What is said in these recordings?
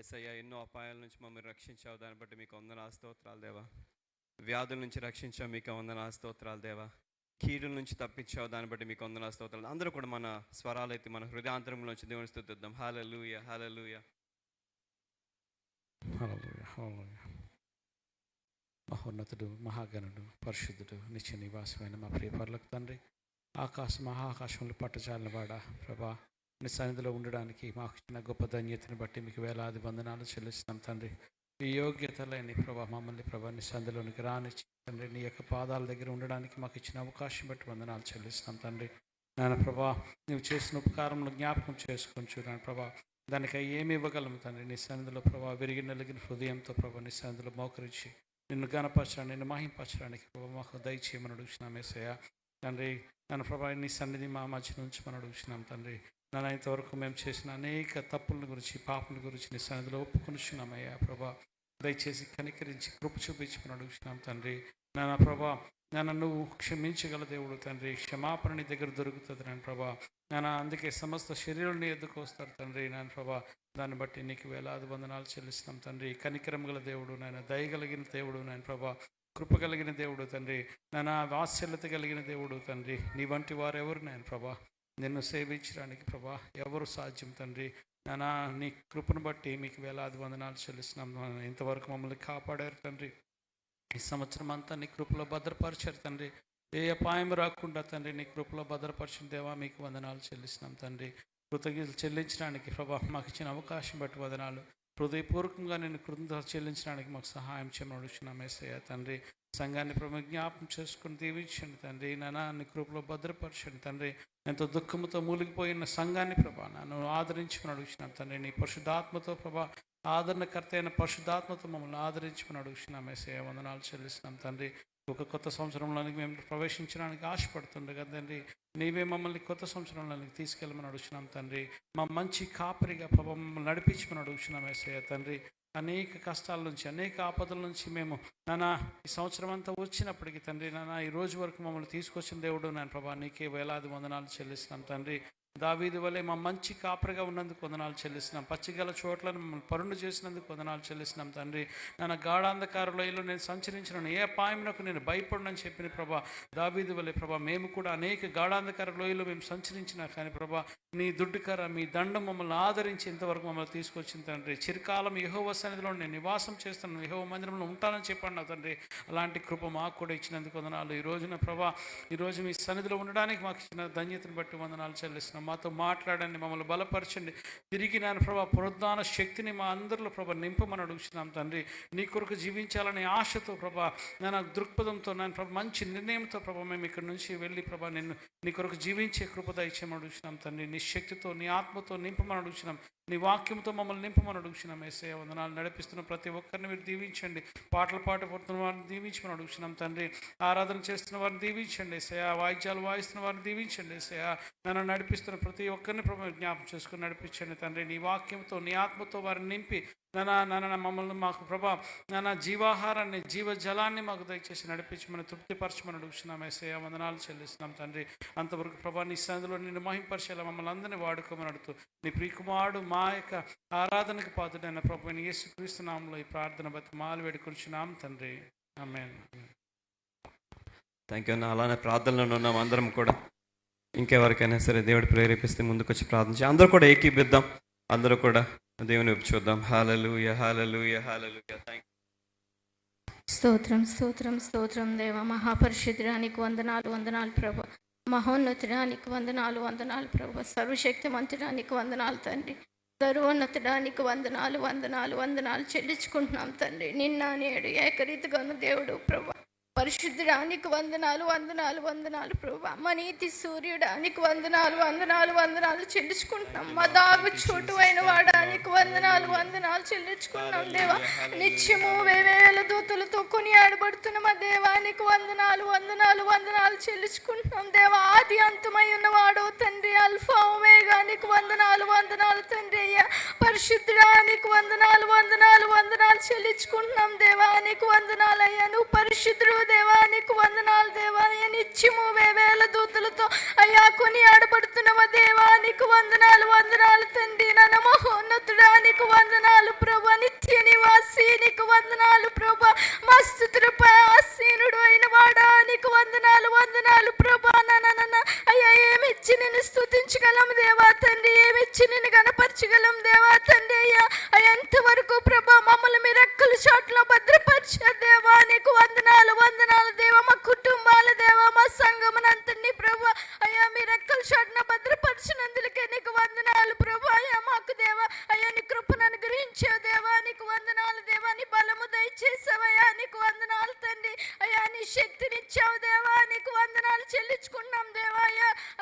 యేసయ్యా, ఎన్నో అపాయాల నుంచి మమ్మల్ని రక్షించావు, దాన్ని బట్టి మీకు వందనాలు స్తోత్రాలు దేవా. వ్యాధుల నుంచి రక్షించావు, మీకు వందనాలు స్తోత్రాలు దేవా. కీడుల నుంచి తప్పించావు, దాన్ని బట్టి మీకు వందనాలు స్తోత్రాలు. అందరూ కూడా మన స్వరాలు అయితే మన హృదయాంతరంలోంచి దేవుని స్తుతిద్దాం. హల్లెలూయా, హల్లెలూయా, హల్లెలూయా, హల్లెలూయా. మహోన్నతుడు, మహాగణుడు, పరిశుద్ధుడు, నిత్య నివాసమైన మా ప్రియ పరలోక తండ్రి, మహాకాశంలో పట్టజాలిన వాడా ప్రభా, నీ సన్నిధిలో ఉండడానికి మాకు ఇచ్చిన గొప్ప ధన్యతను బట్టి మీకు వేలాది వందనాలు చెల్లిస్తున్నాం తండ్రి. ఈ యోగ్యత లేని ప్రభా మమ్మల్ని ప్రభా నీ సన్నిధిలోనికి రానిచ్చి తండ్రి, నీ యొక్క పాదాల దగ్గర ఉండడానికి మాకు ఇచ్చిన అవకాశం బట్టి వందనాలు చెల్లిస్తున్నాం తండ్రి. నాయన ప్రభా, నువ్వు చేసిన ఉపకారంలో జ్ఞాపకం చేసుకొని చూడాను ప్రభా, దానికి ఏమి ఇవ్వగలము తండ్రి. నీ సన్నిధిలో ప్రభా విరిగి నలిగిన హృదయంతో ప్రభా నీ సన్నిధిలో మోకరించి నిన్ను గణపరచడానికి, నిన్ను మహింపరచడానికి ప్రభా మాకు దయచేయమని అడుగుతున్నాం యేసయ్యా తండ్రి. నన్ను ప్రభా నీ సన్నిధి మా మధ్య నుంచి మనం అడుగుతున్నాం తండ్రి. నన్ను ఇంతవరకు మేము చేసిన అనేక తప్పుల గురించి, పాపల గురించి నీ సన్నిధిలో ఒప్పుకొనిచున్నామయ్యా ప్రభా. దయచేసి కనికరించి కృప చూపించమని అడుగుతున్నాం తండ్రి. నాన్న ప్రభా, నన్ను నువ్వు క్షమించగల దేవుడు తండ్రి. క్షమాపణ నీ దగ్గర దొరుకుతుంది నాన్న ప్రభా. నాన్న అందుకే సమస్త శరీరం నీ ఎద్దుకు వస్తారు తండ్రి. నాన్న ప్రభా, దాన్ని బట్టి నీకు వేలాది వందనాలు చెల్లిస్తున్నాం తండ్రి. కనికరం గల దేవుడు నాయన, దయగలిగిన దేవుడు నాయన ప్రభా, కృప కలిగిన దేవుడు తండ్రి. నాన్న వాత్సల్యత కలిగిన దేవుడు తండ్రి. నీ వంటి వారు ఎవరు నాయన ప్రభా, నిన్ను సేవించడానికి ప్రభా ఎవరు సాధ్యం తండ్రి. నాన్న నీ కృపను బట్టి మీకు వేలాది వందనాలు చెల్లిస్తున్నాం. ఇంతవరకు మమ్మల్ని కాపాడారు తండ్రి. ఈ సంవత్సరం అంతా నీ కృపలో భద్రపరిచారు తండ్రి. ఏ అపాయం రాకుండా తండ్రి నీ కృపలో భద్రపరిచిన దేవా మీకు వందనాలు చెల్లిస్తున్నాం తండ్రి. కృతజ్ఞతలు చెల్లించడానికి ప్రభా మాకు ఇచ్చిన అవకాశం బట్టి వందనాలు. హృదయపూర్వకంగా నేను కృతజ్ఞతలు చెల్లించడానికి మాకు సహాయం చేయమని అడుగుతున్నాం యేసయ్యా తండ్రి. సంఘాన్ని ప్రభు జ్ఞాపకం చేసుకుని దీవించండి తండ్రి. నాన్న నీ కృపలో భద్రపరచండి తండ్రి. ఎంతో దుఃఖంతో మూలిగిపోయిన సంఘాన్ని ప్రభా నన్ను ఆదరించమని అడుగుతున్నాం తండ్రి. నీ పరిశుద్ధాత్మతో ప్రభా, ఆదరణకర్త అయిన పరిశుద్ధాత్మతో మమ్మల్ని ఆదరించమని అడుగుతున్నాం యేసయ్యా వందనాలు చెల్లిస్తున్నాం తండ్రి. ఒక కొత్త సంవత్సరంలోనికి మేము ప్రవేశించడానికి ఆశపడుతుండగా తండ్రి, నీవే మమ్మల్ని కొత్త సంవత్సరంలోనికి తీసుకెళ్ళమని అడుగుతున్నాం తండ్రి. మా మంచి కాపరిగా ప్రభా మమ్మల్ని నడిపించమని అడుగుతున్నాం యేసయ్యా తండ్రి. అనేక కష్టాల నుంచి, అనేక ఆపదల నుంచి మేము నాన్న ఈ సంవత్సరం అంతా వచ్చినప్పటికీ తండ్రి, నాన్న ఈ రోజు వరకు మమ్మల్ని తీసుకొచ్చిన దేవుడు నాన్న ప్రభా నీకే వేలాది వందనాలు చెల్లిస్తున్నాం తండ్రి. దావీదు వలె మా మంచి కాపరిగా ఉన్నందుకు వందనాలు చెల్లిస్తున్నాం. పచ్చిగల చోట్లను మమ్మల్ని పరుండు చేసినందుకు వందనాలు చెల్లిస్తున్నాం తండ్రి. నన్ను గాఢాంధకార లోయలో నేను సంచరించిన ఏ అపాయమునకు నేను భయపడనని చెప్పిన ప్రభా దావీదు వలె ప్రభా మేము కూడా అనేక గాఢాంధకార లోయలో మేము సంచరించినా కానీ ప్రభా నీ దుడ్డుకర మీ దండం మమ్మల్ని ఆదరించి ఇంతవరకు మమ్మల్ని తీసుకొచ్చిన తండ్రి. చిరకాలం యెహోవా సన్నిధిలో నేను నివాసం చేస్తాను, యెహోవా మందిరంలో ఉంటానని చెప్పాను నా తండ్రి. అలాంటి కృప మాకు కూడా ఇచ్చినందుకు వందనాలు. ఈ రోజున ప్రభా ఈరోజు మీ సన్నిధిలో ఉండడానికి మాకు ఇచ్చిన ధన్యతను బట్టి వందనాలు చెల్లిస్తున్నాం. మాతో మాట్లాడండి, మమ్మల్ని బలపరచండి. తిరిగి నేను ప్రభా పునరుద్ధాన శక్తిని మా అందరిలో ప్రభా నింపమని అడుగుతున్నాం తండ్రి. నీ కొరకు జీవించాలనే ఆశతో ప్రభా నేను దృక్పథంతో నేను ప్రభా మంచి నిర్ణయంతో ప్రభా మేము ఇక్కడ నుంచి వెళ్ళి ప్రభా నిన్ను నీ కొరకు జీవించే కృప దయచేయమని అడుగుతున్నాం తండ్రి. నీ శక్తితో, నీ ఆత్మతో నింపమని అడుగుతున్నాం. నీ వాక్యంతో మమ్మల్ని నింపమని అడుగుతున్నాం యేసయ్యా వందనాలు. నడిపిస్తున్న ప్రతి ఒక్కరిని మీరు దీవించండి. పాటలు పాడుతున్న వారిని దీవించమని అడుగుతున్నాం తండ్రి. ఆరాధన చేస్తున్న వారిని దీవించండి యేసయ్యా. వాయిద్యాలు వాయిస్తున్న వారిని దీవించండి యేసయ్యా. నన్ను నడిపిస్తున్న ప్రతి ఒక్కరిని ప్రభు జ్ఞాపకం చేసుకుని నడిపించండి తండ్రి. నీ వాక్యంతో, నీ ఆత్మతో వారిని నింపి నాన్న మమ్మల్ని మాకు ప్రభా నాన్న జీవాహారాన్ని, జీవజలాన్ని మాకు దయచేసి నడిపించమని, తృప్తిపరచమని అడుగుతున్నాం యేసయ్యా వందనాలు చెల్లిస్తున్నాం తండ్రి. అంతవరకు ప్రభా నీ సన్నిధిలో నిన్ను మహింపరిచేలా మమ్మల్ని అందరినీ వాడుకోమని అడుగుతూ నీ ప్రియకుమారుడు మా యొక్క ఆరాధనకు పాత్రుడైన ప్రభు యేసుక్రీస్తు నామములో ఈ ప్రార్థన బతిమాలు వేడుకొంచున్నాం తండ్రి. ఆమేన్. థ్యాంక్ యూ అన్న. అలానే ప్రార్థనలో ఉన్నాం అందరం కూడా. ఇంకెవరికైనా సరే దేవుడు ప్రేరేపిస్తే ముందుకు వచ్చి ప్రార్థించి అందరూ కూడా ఏకీభిద్దాం. అందరూ కూడా దేవుని వైపు చూద్దాం. హల్లెలూయా, హల్లెలూయా, హల్లెలూయా. థాంక్యూ. స్తోత్రం, స్తోత్రం, స్తోత్రం దేవా. మహాపరిశుద్ధుడానికి వందనాలు, వందనాలు ప్రభు. మహోన్నతుడానికి వందనాలు, వందనాలు ప్రభు. సర్వశక్తిమంతుడానికి వందనాలు తండ్రి. సర్వోన్నతుడానికి వందనాలు, వందనాలు, వందనాలు చెల్లించుకుంటున్నాం తండ్రి. నిన్న నేడు ఏకరీతిగాను దేవుడు ప్రభు. పరిశుద్ధుడానికి వందనాలు, వందనాలు, వందనాలు ప్రభు. మా నీతి సూర్యుడానికి వందనాలు, వందనాలు, వందనాలు చెల్లించుకుంటున్నాం. మా దాగు చోటు అయిన వాడానికి వందనాలు, వందనాలు చెల్లించుకున్నాం దేవా. నిత్యము వేవేల దూతలతో కొనియాడబడుతున్న మా దేవానికి వందనాలు, వందనాలు, వందనాలు చెల్లించుకుంటున్నాం దేవా. ఆది అంతమై ఉన్నవాడు తండ్రి, అల్ఫా ఒమేగానికి వందనాలు, వందనాలు తండ్రి అయ్యా. పరిశుద్ధుడానికి వందనాలు, వందనాలు, వందనాలు చెల్లించుకుంటున్నాం దేవానికి వందనాలు అయ్యా. నువ్వు పరిశుద్ధుడు దేవానికి వందనాలు దేవా. నిత్యము వేవేల దూతలతో అయ్యా కొనియాడబడుతున్న మా దేవానికి వందనాలు, వందనాలు తండ్రి. నన్ను మహోన్నతుడానికి వందనాలు ప్రభు. వందనాలు ప్రభా. అయ్యా ఏమిచ్చి నిన్ను స్తుతించగలం దేవా తండ్రి, ఏమిచ్చి నిన్ను గణపరచగలం దేవా తండ్రి. అయ్యా ఎంతవరకు ప్రభా మమ్మల్ని మీ రెక్కల చాటులో భద్రపరిచే దేవా నీకు వందనాలు వందనాలు దేవా. మా కుటుంబాల దేవా, మా సంఘమునంతని ప్రభా అయ్యా మీ రెక్కల చాటున భద్రపరిచినందుకే నీకు వందనాలు ప్రభా. అయ్యా మాకు దేవా అయ్యా నీ కృపను అనుగ్రహించావు దేవా, నీకు వందనాలు దేవా. నీ బలము దయచేసావయ్యా, నీకు వందనాలు తండ్రి. అయ్యా నీ శక్తినిచ్చావు దేవా, నీకు వందనాలు చెల్లించుకున్నాం దేవా.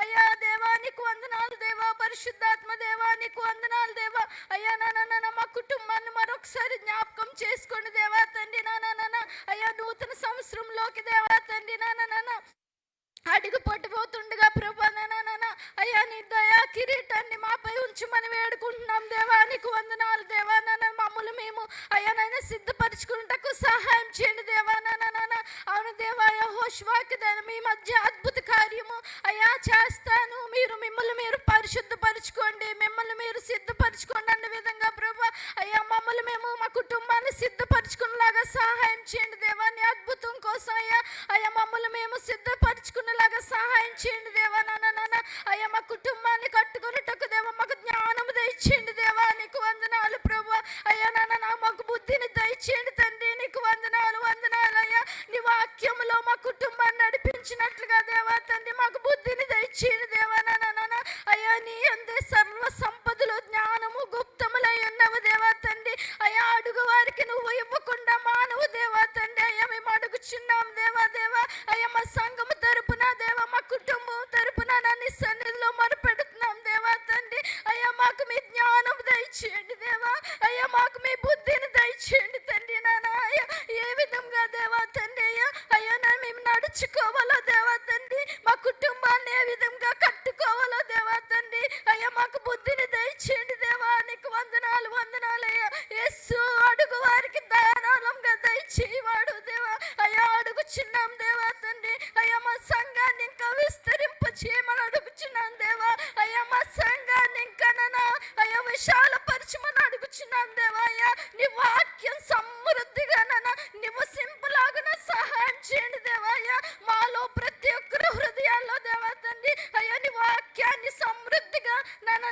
అయ్యా దేవా నీకు వందనాలు దేవా. పరిశుద్ధాత్మ దేవా నీకు వందనాలు దేవా. అయ్యా నాన్న మా కుటుంబాన్ని మరొకసారి జ్ఞాపకం చేసుకోండి దేవా తండ్రి. నాన్న అయ్యా నూతన సంవత్సరంలోకి దేవా తండ్రి నాన్న అడుగు పట్టుపోతుండగా ప్రభా నాన్న అయ్యా నీ దయా కిరీటాన్ని మాపై ఉంచమని వేడుకుంటున్నాం దేవా, నీకు వందనాలు దేవా. నాన్న మమ్మల్ని మేము అయ్యా నాయన సిద్ధపరచుకుంటకు సహాయం చేయండి దేవా. నాన్న అవును దేవా యెహోషువకి మీ మధ్య అద్భుత కార్యము అయ్యా చేస్తాను, మీరు మిమ్మల్ని మీరు పరిశుద్ధపరచుకోండి, మిమ్మల్ని మీరు సిద్ధపరచుకోండి అన్న విధంగా ప్రభా అయ్యా మమ్మల్ని మేము మా కుటుంబాన్ని సిద్ధపరచుకునేలాగా సహాయం చేయండి దేవా. నీ అద్భుతం కోసం అయ్యా మమ్మల్ని మేము సిద్ధపరచుకునేలాగా సహాయం చేయండి దేవా. నాన్న అయ్యా మా కుటుంబాన్ని కట్టుకునేటకు దేవా మాకు జ్ఞానము దయచేయండి దేవా, నీకు వందనాలు ప్రభా. అయ్యా నాన్న మాకు బుద్ధిని దయచేయండి తండ్రి, నీకు వందనాలు వందనాలు. అయ్యా నీ వాక్యములో మా కుటుంబాన్ని నడిపించినట్లుగా దేవా తండ్రి మాకు బుద్ధిని దయచేయండి దేవా. నాన్న అయ్యా నీ అందే సర్వ సంపదలు జ్ఞానము గుప్తములై ఉన్నవు దేవా తండ్రి. అయ్యా అడుగు వారికి నువ్వు ఇవ్వకుండా మానవు దేవా తండ్రి. అయ్యా మేము అడుగుచున్నాం దేవా దేవా. అయ్యా మా సంఘము తరపున దేవా, మా కుటుంబం తరపున నీ సన్నిధిలో మొరపెడుతున్నాం దేవా తండ్రి. అయ్యా మాకు మీ జ్ఞానం దయచేయండి దేవా. అయ్యా మాకు మీ బుద్ధిని దయచేయండి తండ్రి. నాన్న అయ్యా ఏ విధంగా దేవా తండ్రి అయ్యా మేము నడుచుకోవాలో దేవా తండ్రి, మా కుటుంబాన్ని ఏ విధంగా కట్టుకోవాలో దేవా తండ్రి. అయ్యా మాకు బుద్ధిని దయచేయండి దేవా, నీకు వందనాలు వందనాలు. అయ్యా యేసు అడుగు వారికి ధారాళంగా దయచేయవాడు దేవా. అయ్యా అడుగుచున్నాం దేవా తండ్రి. అయ్యా మా సంఘాన్ని ఇంకా విస్తరింప చేయమని అడుగుచున్నాం దేవా. అయ్యా మా సంఘాన్ని ఇంకా అయ్యా విశాలపరచమని అడుగుచున్నాం దేవా. అయ్యా నీ వాక్యం సమృద్ధిగా నివసింపలాగా సహాయం చేయండి దేవా. అయ్యా మాలో ప్రతి ఒక్కరు హృదయాల్లో దేవా తండ్రి అయ్యా నీ వాక్యాన్ని సమృద్ధిగా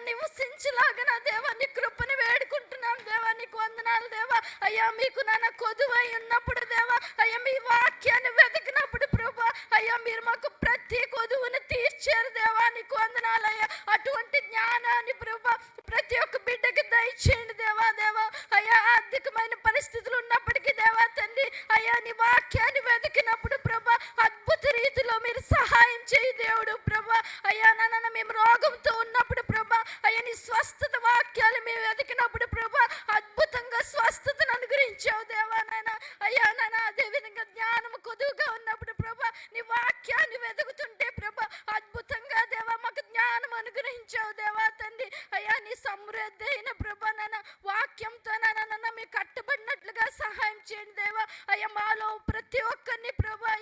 నివసించలాగా దేవా నీ కృపని వేడుకుంటున్నాం దేవా, నీకు వందనాలు దేవా. అయ్యా మీకు కొదువై ఉన్నప్పుడు దేవా అయ్యా మీ వాక్యాన్ని వెతికినప్పుడు ప్రభా అయ్యా మీరు మాకు ప్రతి కొదువుని తీర్చారు దేవా, నీకు వందనాలు. అయ్యా అటువంటి జ్ఞానాన్ని ప్రభా ప్రతి ఒక్క బిడ్డకి దయచేయండి దేవా దేవా. అయ్యా ఆర్థికమైన పరిస్థితులు ఉన్నప్పటికీ దేవా తండ్రి అయ్యా నీ వాక్యాన్ని వెతికినప్పుడు ప్రభా అద్భుత రీతిలో మీరు సహాయం చేయి దేవుడు ప్రభా. అయ్యా నాన్న మేము రోగంతో ఉన్నప్పుడు ప్రభా అయ్యా నీ స్వస్థత వాక్యాలు మేము వెతికినప్పుడు ప్రభా అద్భుతంగా స్వస్థతను అనుగ్రహించావు దేవా. నాయన అయ్యా నాన్న అదేవిధంగా జ్ఞానము కొదువుగా ఉన్నప్పుడు ప్రభా నీ వాక్యాన్ని వెతుకుతుంటే ప్రభా అద్భుతంగా దేవా మాకు జ్ఞానం అనుగ్రహించావు దేవా తండ్రి. అయ్యా నీ సమృద్ధి అయిన ప్రభా నాన్న వాక్యంతో నాన్న మీకు కట్టుబడినట్లుగా సహాయం చేయండి దేవా. అయ్యా మాలో ప్రతి ఒక్కరిని ప్రభా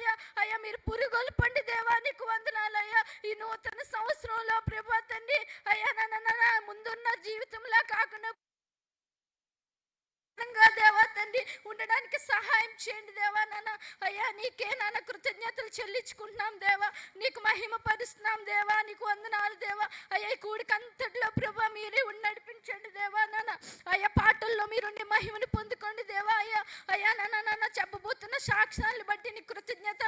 అయ్యా మీరు పురుగోలు పండి దేవా, నీకు వందనాలు. అయ్యా ఈ నూతన సంవత్సరంలో ప్రభా తండ్రి అయ్యా నాన్న ముందున్న జీవితంలా కాకుండా దేవా తండ్రి ఉండడానికి సహాయం చేయండి దేవా. నాన్న అయ్యా నీకే నాన్న కృతజ్ఞతలు చెల్లించుకుంటున్నాం దేవా, నీకు మహిమ పరుస్తున్నాం దేవా, నీకు వందనాలు దేవా. అయ్యా ఈ కూడికంతట్లో ప్రభా మీరే ఉండి నడిపించండి దేవా. నాన్న అయ్యా పాటల్లో మీరుండి మహిమను పొందుకోండి దేవా. అయ్యా నాన్న చెప్పబోతున్న సాక్ష్యాలను బట్టి నీ కృతజ్ఞత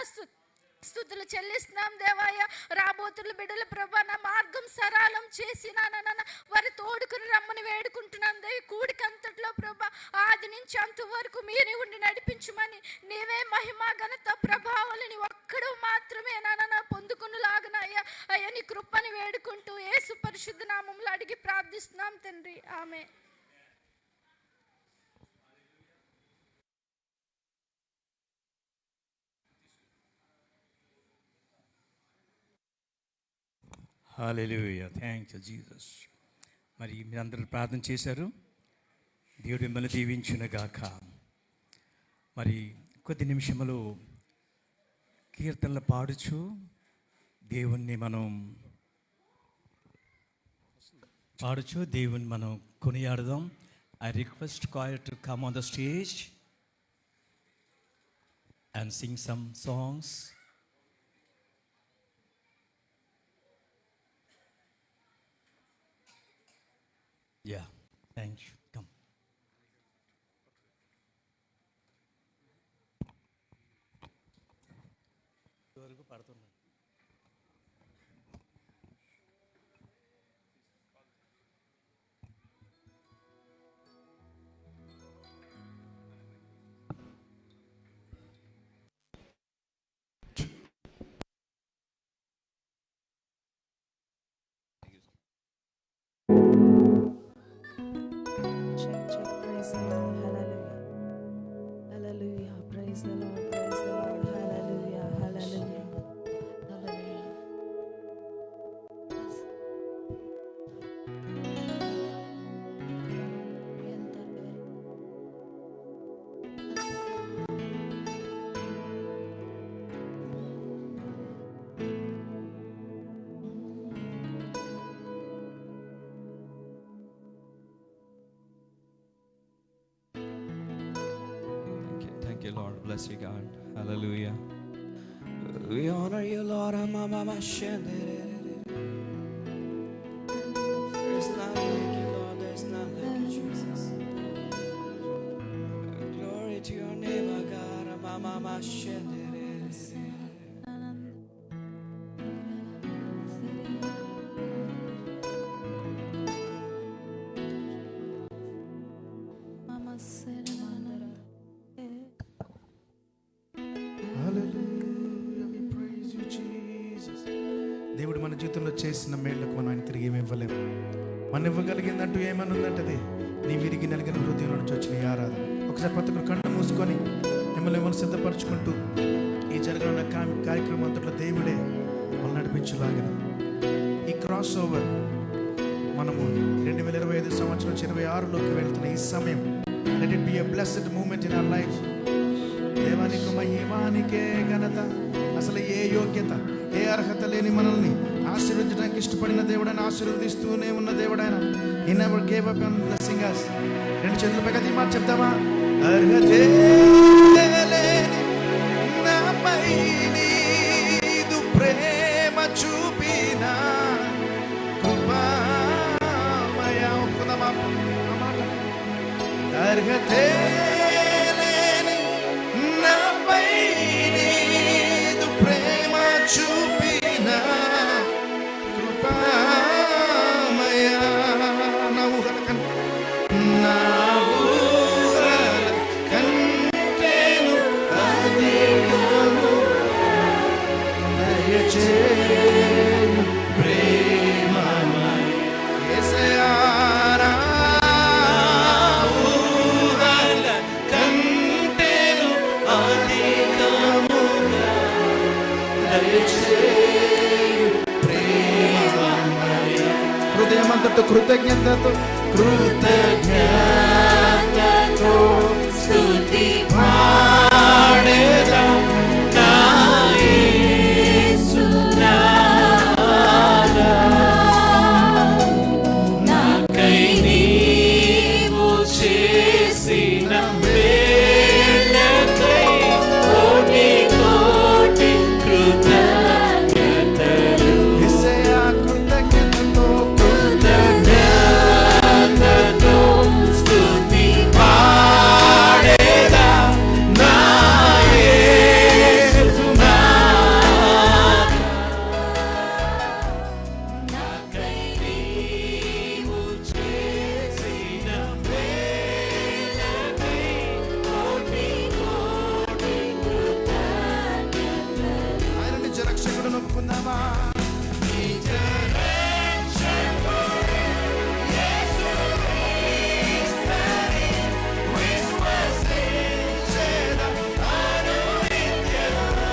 స్తుతులు చెల్లిస్తున్నాం దేవాయ. రాబోతుల బిడ్డల ప్రభా నా మార్గం సరళం చేసి నాన్న వారి తోడుకుని రమ్మని వేడుకుంటున్నాం దేవి. కూడికంతట్లో ప్రభా ఆది నుంచి అంతవరకు మీరే ఉండి నడిపించమని, నీవే మహిమ ఘనత ప్రభావాలని ఒక్కడు మాత్రమే నాన్న పొందుకునేలాగా అయ్యా నీ కృపని వేడుకుంటూ యేసు పరిశుద్ధ నామంలో అడిగి ప్రార్థిస్తున్నాం తండ్రి, ఆమేన్. హల్లెలూయా, థ్యాంక్ యూ జీసస్. మరి మీరందరూ ప్రార్థన చేశారు, దేవుడు మిమ్మల్ని దీవించునుగాక. మరి కొద్ది నిమిషములు కీర్తనలు పాడుచు దేవుణ్ణి మనం కొనియాడదాం. I request choir to come on the stage and sing some songs. Yeah, thank you. Come. వరకు పడుతున్నాడు. Check. Praise the Lord. Hallelujah. Hallelujah. Praise the Lord. Praise the Lord. Hallelujah. Hallelujah. Hallelujah. Thank you, Lord. Bless you, God. Hallelujah. We honor you, Lord. There's none like you, Lord. There's none like you, Jesus. Glory to your name, O God. దేవుడు మన జీవితంలో చేసిన మేళ్లకు మనం ఆయన తిరిగి ఏమి ఇవ్వలేము. మనం ఇవ్వగలిగిందంటూ ఏమని ఉందంటది, నీ విరిగి నలిగిన హృదయంలో నుంచి వచ్చిన ఈ ఆరాధన. ఒకసారి ప్రతి ఒక్కరు కళ్ళు మూసుకొని మిమ్మల్ని సిద్ధపరచుకుంటూ ఈ జరగనున్న కార్యక్రమం అంతట్లో దేవుడే మనం నడిపించలాగిన ఈ క్రాస్ ఓవర్ మనము 2025 సంవత్సరం 26లోకి వెళ్తున్న ఈ సమయం, let it be a blessed moment in our life. దేవానికి మహిమానికే ఘనత. అసలు ఏ యోగ్యత, ఏ అర్హత లేని మనల్ని ఆశీర్వదించడానికి ఇష్టపడిన దేవుడైనా, ఆశీర్వదిస్తూనే ఉన్న దేవుడైనా, he never gave up on blessing us. రెండు చేతులు పైకి మాట చెప్తామా? అర్హతే లేని నాపై నీదు ప్రేమ చూపిన కృపామయ. ఒప్పుకుందామా ఆ మాట? అర్హతే లేని నాపై నీదు ప్రేమ చూపిన కృపామయ. నా ఊహల కంటేను అధికము దయచేయు ప్రేమమయ. యేసయ్యా నా ఊహల కంటేను అధికముగా దయచేయు ప్రేమమయ. హృదయమంతటా కృతజ్ఞతతో స్తుతి పాడేదా నా యేసునాథా. నాకై నీవు చేసిన మేళ్ళకై కోటి కోటి కృతజ్ఞతలు. యేసయ్యా కృతజ్ఞతతో స్తుతి పాడేదా నా యేసునాథా. నాకై నీవు చేసిన మేళ్ళకై కోటి కోటి కృతజ్ఞతలు. ఆయన నిజ రక్షకుడు నొప్పుకుందామా? నిజ రక్షకుడు యేసు క్రీస్తుని విశ్వసించేద అనునిత్యము.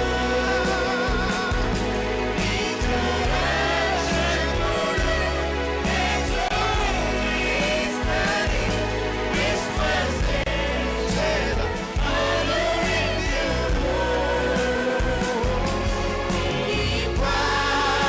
నిజ రక్షకుడు యేసు క్రీస్తుని విశ్వసించేద అనునిత్యము. ఈ పాప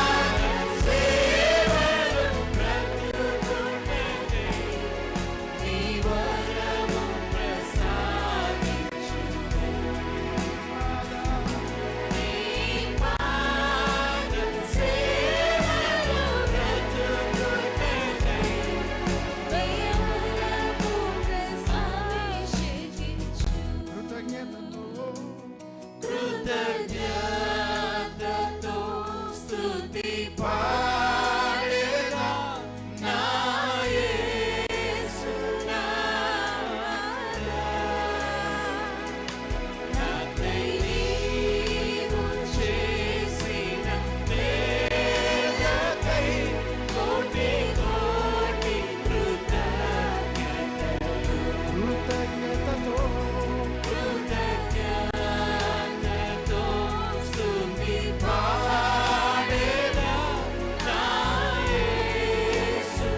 పాడేదా నా యేసు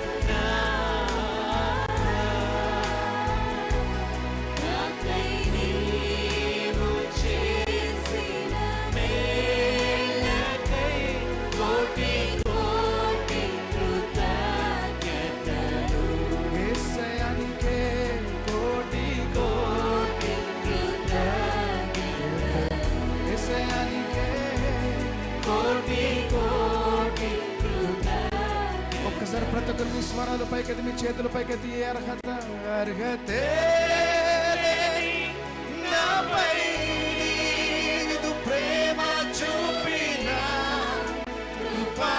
నాకై నీవు చేసిన మేలకై కోటి కోటి కృతజ్ఞతలు యేసయ్యానికే కోటి కోటి కృతజ్ఞతలు యేసయ్యానికే కోటి కోటి కృతజ్ఞతలు. ఒక్కసారి ప్రతి ఒక్కరు మీ స్వరాలు పైకెత్తి మీ చేతులు పైకెత్తి అర్హత అర్హతే నాపై నీదు ప్రేమ చూపిన కృపా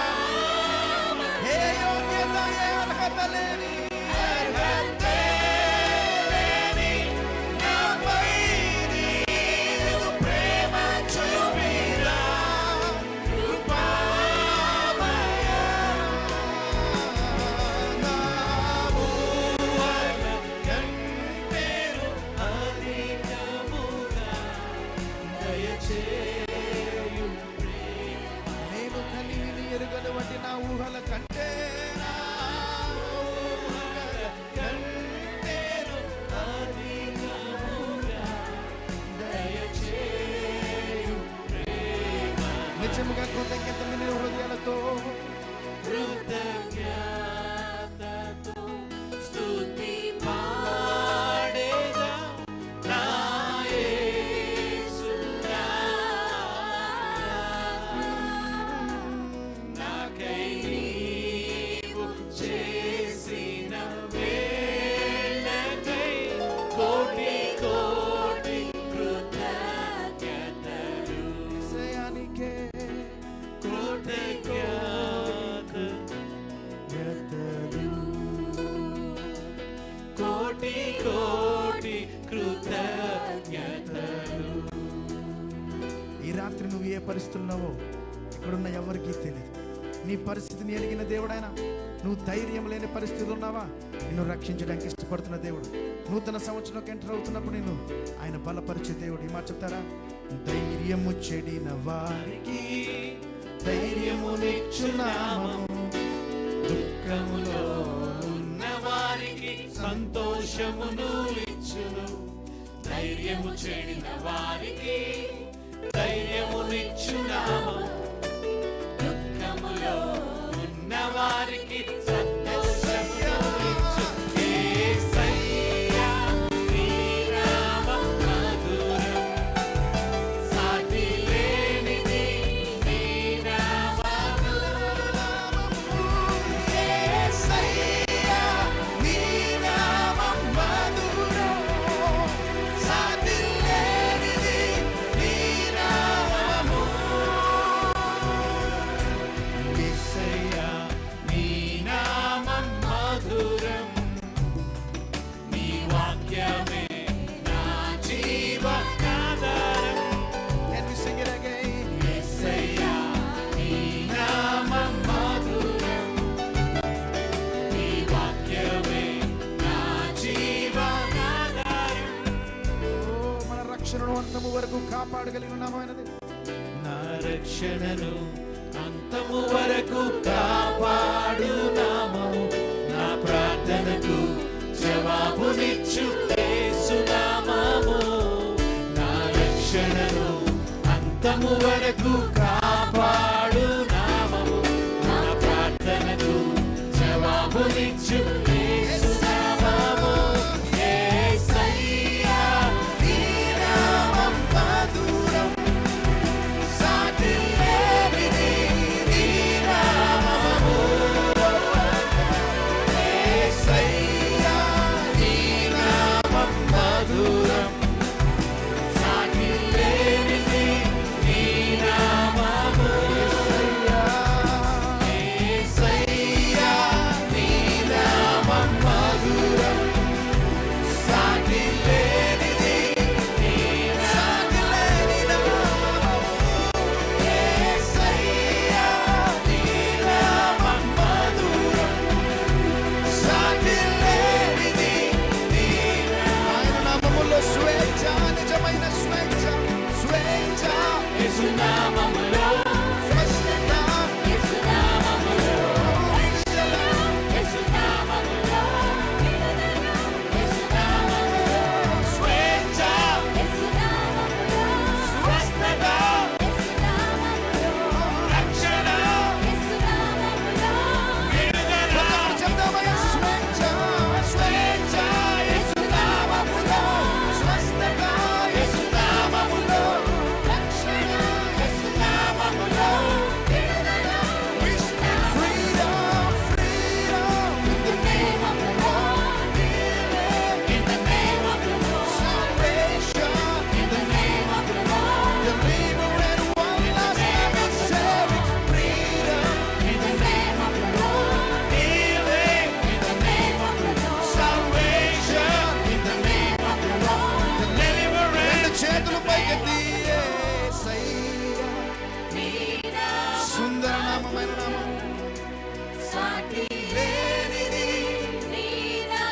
ఏ యోగ్యత ఏ అర్హత లేని అర్హతే లేని నాపై నీదు ప్రేమ చూపిన కృపామయ నా ఊహల కంటేను అధికముగా దయచేయు ప్రేమ. నేను కలిగిన ఎరుగను వంటి నా ఊహల కంటే నా ఊహల కంటేను అధికముగా దయచేయు ప్రేమ. నిజముగా కృతజ్ఞతలు హృదయాలతో కృతజ్ఞతతో స్తుతి పాడేదా నా యేసు నాకై నీవు చేసిన మేలకై కోటి కోటి కృతజ్ఞతలు యేసయ్యానికే కృతజ్ఞతలు కోటి కోటి కృతజ్ఞతలు. ఈ రాత్రి నువ్వు ఏ పరిస్థితుల్లో ఇక్కడున్న ఎవరికీ తెలియదు. నీ పరిస్థితిని ఎరిగిన దేవుడైనా నువ్వు ధైర్యం లేని పరిస్థితులు ఉన్నావా? నిన్ను రక్షించడానికి ఇష్టపడుతున్న దేవుడు. నూతన సంవత్సరంలోకి ఎంటర్ అవుతున్నప్పుడు నిన్ను ఆయన బలపరిచే దేవుడు. ఈ మాట చెప్తారా? ధైర్యము చెడిన వారికి ధైర్యమునిచ్చునామము, దుఃఖములో ఉన్న వారికి సంతోషమును ఇచ్చును. ధైర్యము చెడిన వారికి ధైర్యమునిచ్చునామము, దుఃఖములో ఉన్న వారికి సంతోషమును ఇచ్చును. యేసయ్యా నీ నామం మధురం, సాటి లేనిది నీ నామము. యేసయ్యా నీ నామం మధురం, సాటి లేనిది నీ నామము. యేసయ్యా నీ నామం మధురం, నీ వాక్యమే నా జీవనాధారం. Can we sing it again? యేసయ్యా నీ నామం మధురం, నీ వాక్యమే నా జీవనాధారం. మన రక్షణను అంతము వరకు కాపాడగలిగిన నామమైనది. నా రక్షణను అంతము వరకు కాపాడు నామము, నా ప్రార్థనకు జవాబునిచ్చు యేసు నామము. నా రక్షణను అంతము వరకు కాపాడు నామము, నా ప్రార్థనకు జవాబునిచ్చు యేసు నామము. యేసయ్యా నీ నామం మధురం, సాటి లేనిది నీ నామము. యేసయ్యా నీ నామం మధురం, సాటి లేనిది నీ నామము.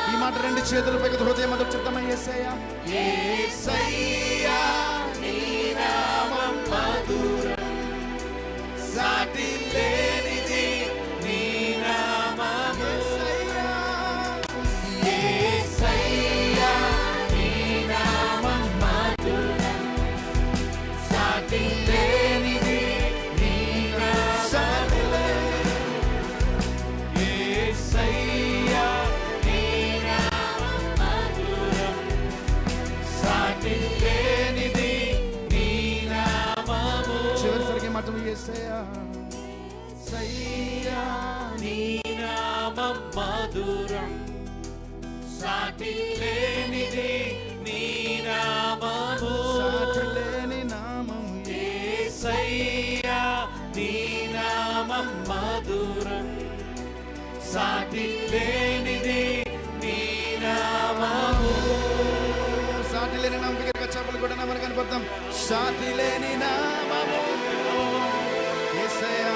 ఈ మాట రెండు చేతులపైకి హృదయం మొదలు చెప్తామా? యేసయ్యా యేసయ్యా నీ నామం మధురం, సాటి లేనిది నీ నామం. యేసయ్యా యేసయ్యా నీ నామం మధురం, సాటి లేనిది నీ నామం. యేసయ్యా నీ నామం మధురం, సాటి లేనిది నీ నామము. చివరిసరికి మాట యేసయ్యా యేసయ్యా నీ నామం మధురం, సాటి లేనిది నీ నామము. సాటి లేని నామం యేసయ్యా నీ నామం మధురం, సాటి లేనిది నీ నామము. సాటి లేని నామం దగ్గర చెప్పలు కూడా నామని కనపడతాం. సాటి లేని నామము యేసయ్యా.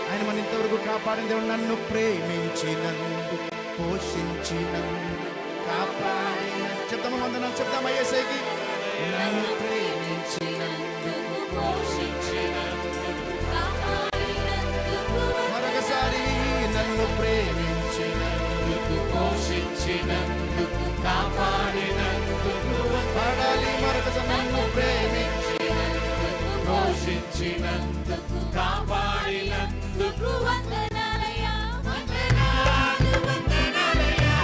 ఆయన మన ఇంతవరకు కాపాడిన దేవుడు, నన్ను ప్రేమించినందుకు, పోషించినందుకు, కాపాడిన. చెప్తామా వందనాలు? చెప్తామా యేసయ్యకి? నన్ను ప్రేమించినందుకు, మరొకసారి నన్ను ప్రేమించినందుకు, పోషించినందుకు, కాపాడినందుకు. పాడాలి మరొకసారి. నన్ను ప్రేమించినందుకు, పోషించినందుకు, కాపాడినందుకు. వందనాలయ్యా, వందనాలు, వందనాలయ్యా,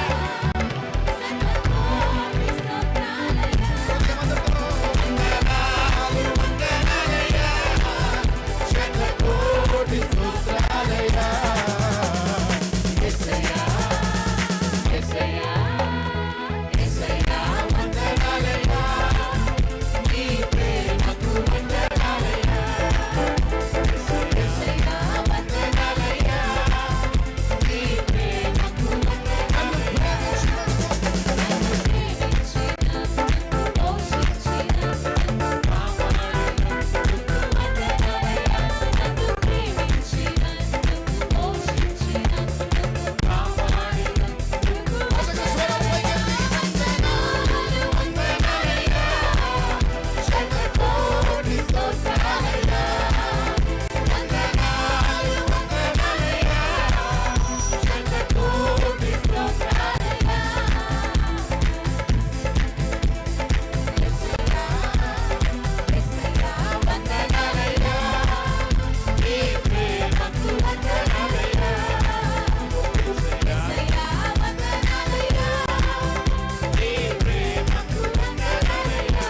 సర్వకోటి స్తోత్రాలయ్యా. వందనాలు, వందనాలయ్యా, శతకోటి స్తోత్రాలయ్యా. యేసయ్యా యేసయ్యా యేసయ్యా వందనాలయ్యా, నీ ప్రేమకు వందనాలయ్యా. యేసయ్యా వందనాలయ్యా, నీ ప్రేమకు వందనాలయ్యా. నన్ను ప్రేమించినందుకు, పోషించినందుకు, కాపాడినందుకు వందనాలయ్యా. నన్ను ప్రేమించినందుకు, పోషించినందుకు, కాపాడినందుకు వందనాలు, వందనాలయ్యా, శతకోటి స్తోత్రాలయ్యా. వందనాలు, వందనాలయ్యా, శతకోటి స్తోత్రాలయ్యా. యేసయ్యా యేసయ్యా వందనాలయ్యా, నీ ప్రేమకు వందనాలయ్యా. యేసయ్యా వందనాలయ్యా, నీ ప్రేమకు వందనాలయ్యా.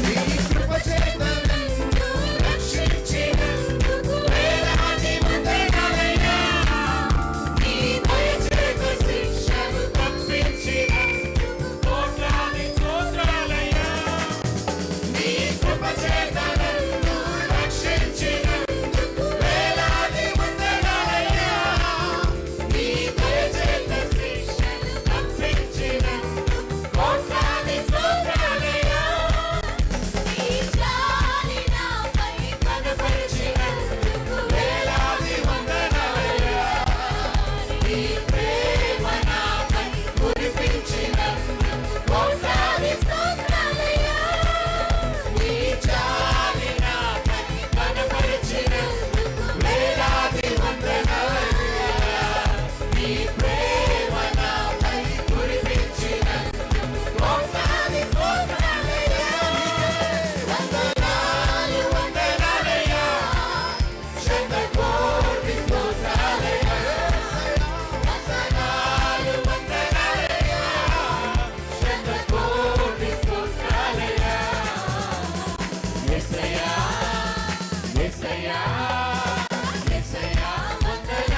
నీ కృప చేత నన్ను రక్షించినందుకు వేలాది వందనాలయ్యా. నీ దయ చేత శిక్షను తప్పించినందుకు కోట్లాది స్తోత్రాలయ్యా. నీ కృప చేత నన్ను రక్షించినందుకు వేలాది వందనాలయ్యా. నీ దయ చేత శిక్షను తప్పించినందుకు కోట్లాది స్తోత్రాలయ్యా. నీ జాలి నాపై కనపరిచినందుకు వేలాది వందనాలయ్యా. నీ ప్రేమ నాపై కురిపించినందుకు కోట్లాది స్తోత్రాలయ్యా. నీ జాలి నాపై కనపరిచినందుకు వేలాది వందనాలయ్యా. నీ ప్రేమ నాపై కురిపించినందుకు కోట్లాది స్తోత్రాలయ్యా. వందనాలు, వందనాలయ్యా, శతకోటి స్తోత్రాలయ్యా. వందనాలు, వందనాలయ్యా, శతకోటి స్తోత్రాలయ్యా. యేసయ్యా యేసయ్యా యేసయ్యా వందనాలయ్యా,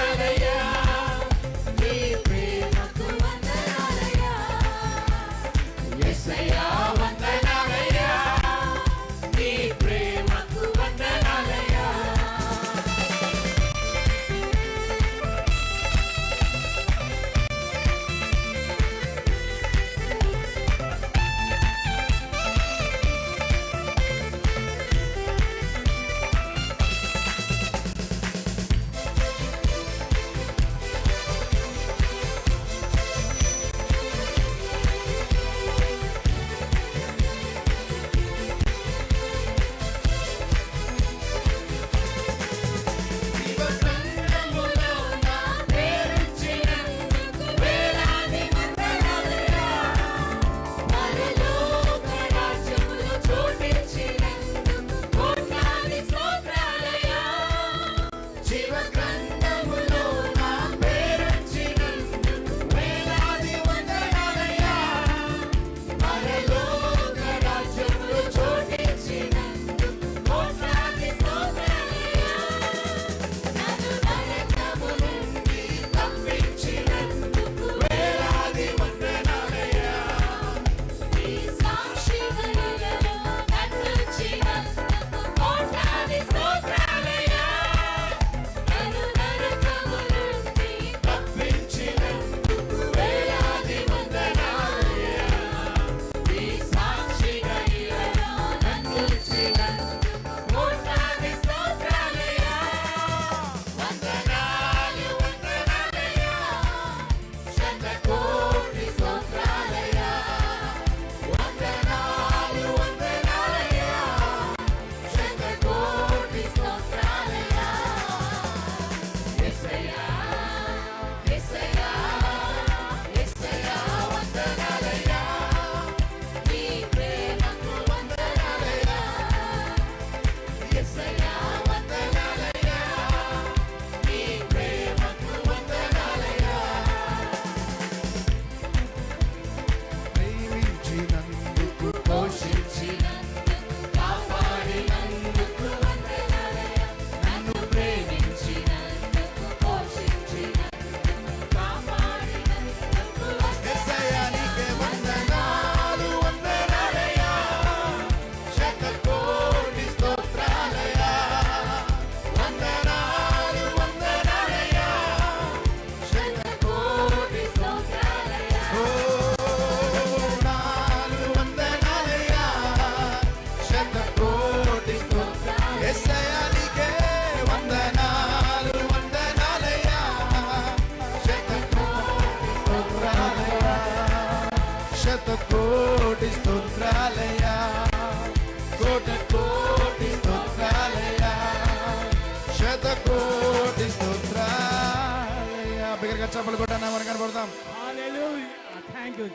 చప్పలు కొట్టాను ఎవరు కనబడతాం. Hallelujah. Thank you.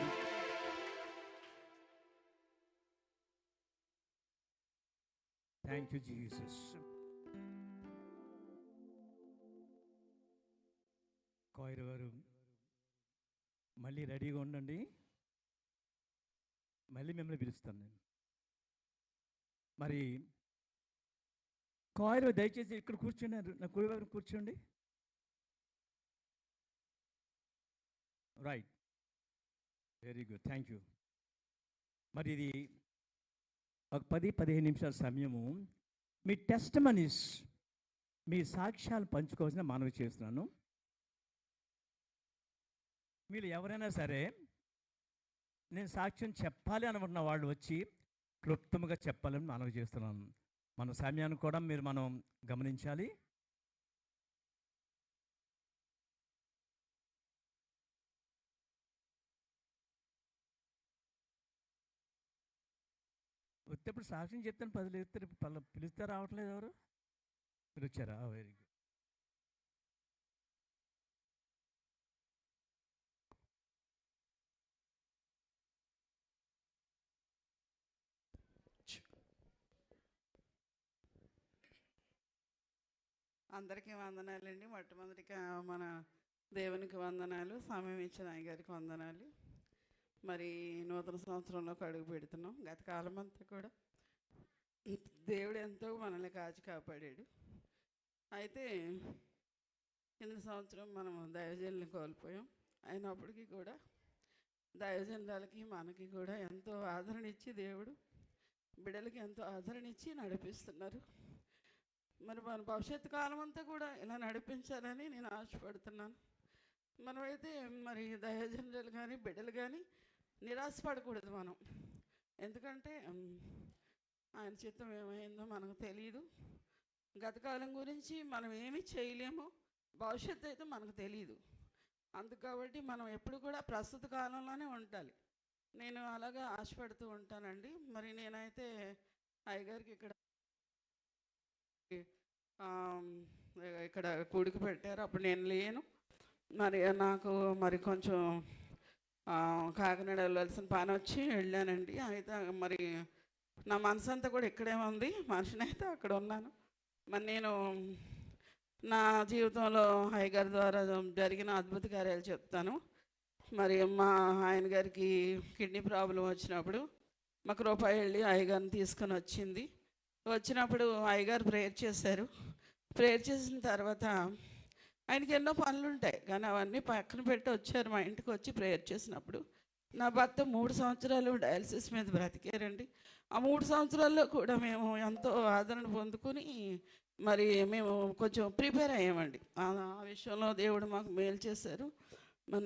Thank you, Jesus. Coir వారు మళ్ళీ రెడీగా ఉండండి. మళ్ళీ మిమ్మల్ని పిలుస్తాను నేను. మరి కోయిర్ దయచేసి ఇక్కడ కూర్చోండి, నా కుడి వైపు కూర్చోండి. Right, very good, thank you. మరి ఇది ఒక 10-15 నిమిషాల సమయము మీ టెస్ట్ మనీస్, మీ సాక్ష్యాలు పంచుకోవాల్సిన మనవి చేస్తున్నాను. మీరు ఎవరైనా సరే నేను సాక్ష్యం చెప్పాలి అనుకుంటున్న వాళ్ళు వచ్చి క్లుప్తంగా చెప్పాలని మనవి చేస్తున్నాను. మన సమయాన్ని కూడా మనం గమనించాలి. వచ్చేప్పుడు సాక్ష్యం చెప్తాను, 10 ఎత్తారు, పిలిస్తే రావట్లేదు. ఎవరు మీరు వచ్చారా? Very good. అందరికీ వందనాలండి. మొట్టమొదటిగా మన దేవునికి వందనాలు, సమయం ఇచ్చిన అయ్యగారికి వందనాలు. మరి నూతన సంవత్సరంలోకి అడుగు పెడుతున్నాం. గత కాలం అంతా కూడా దేవుడు ఎంతో మనల్ని కాచి కాపాడాడు. అయితే కింద సంవత్సరం మనం దైవజనుల్ని కోల్పోయాం. అయినప్పటికీ కూడా దైవజనులకి మనకి కూడా ఎంతో ఆదరణ ఇచ్చి, దేవుడు బిడ్డలకి ఎంతో ఆదరణ ఇచ్చి నడిపిస్తున్నారు. మరి మన భవిష్యత్తు కాలం అంతా కూడా ఇలా నడిపించాలని నేను ఆశపడుతున్నాను. మనమైతే మరి దైవజనులు కానీ బిడ్డలు కానీ నిరాశపడకూడదు మనం. ఎందుకంటే ఆయన చిత్తం ఏమైందో మనకు తెలియదు. గతకాలం గురించి మనం ఏమీ చేయలేము, భవిష్యత్తు అయితే మనకు తెలియదు. అందుకు కాబట్టి మనం ఎప్పుడు కూడా ప్రస్తుత కాలంలోనే ఉండాలి. నేను అలాగా ఆశపడుతూ ఉంటానండి. మరి నేనైతే అయ్యగారికి ఇక్కడ కూడికి పెట్టారు, అప్పుడు నేను లేను. మరి నాకు మరి కొంచెం కాకినాడ వెళ్ళాల్సిన పని వచ్చి వెళ్ళానండి. అయితే మరి నా మనసు అంతా కూడా ఇక్కడే ఉంది, మనిషిని అయితే అక్కడ ఉన్నాను. మరి నేను నా జీవితంలో అయ్యగారి ద్వారా జరిగిన అద్భుత కార్యాలు చెప్తాను. మరి మా ఆయన గారికి కిడ్నీ ప్రాబ్లం వచ్చినప్పుడు మాకు రూపాయి వెళ్ళి అయ్యగారిని తీసుకొని వచ్చినప్పుడు అయ్యగారు ప్రేయర్ చేశారు. ప్రేయర్ చేసిన తర్వాత ఆయనకి ఎన్నో పనులు ఉంటాయి, కానీ అవన్నీ పక్కన పెట్టి వచ్చారు మా ఇంటికి. వచ్చి ప్రేయర్ చేసినప్పుడు నా భర్త 3 సంవత్సరాలు డయాలసిస్ మీద బ్రతికారండి. ఆ 3 సంవత్సరాల్లో కూడా మేము ఎంతో ఆదరణ పొందుకుని మరి మేము కొంచెం ప్రిపేర్ అయ్యామండి. ఆ విషయంలో దేవుడు మాకు మేలు చేశారు.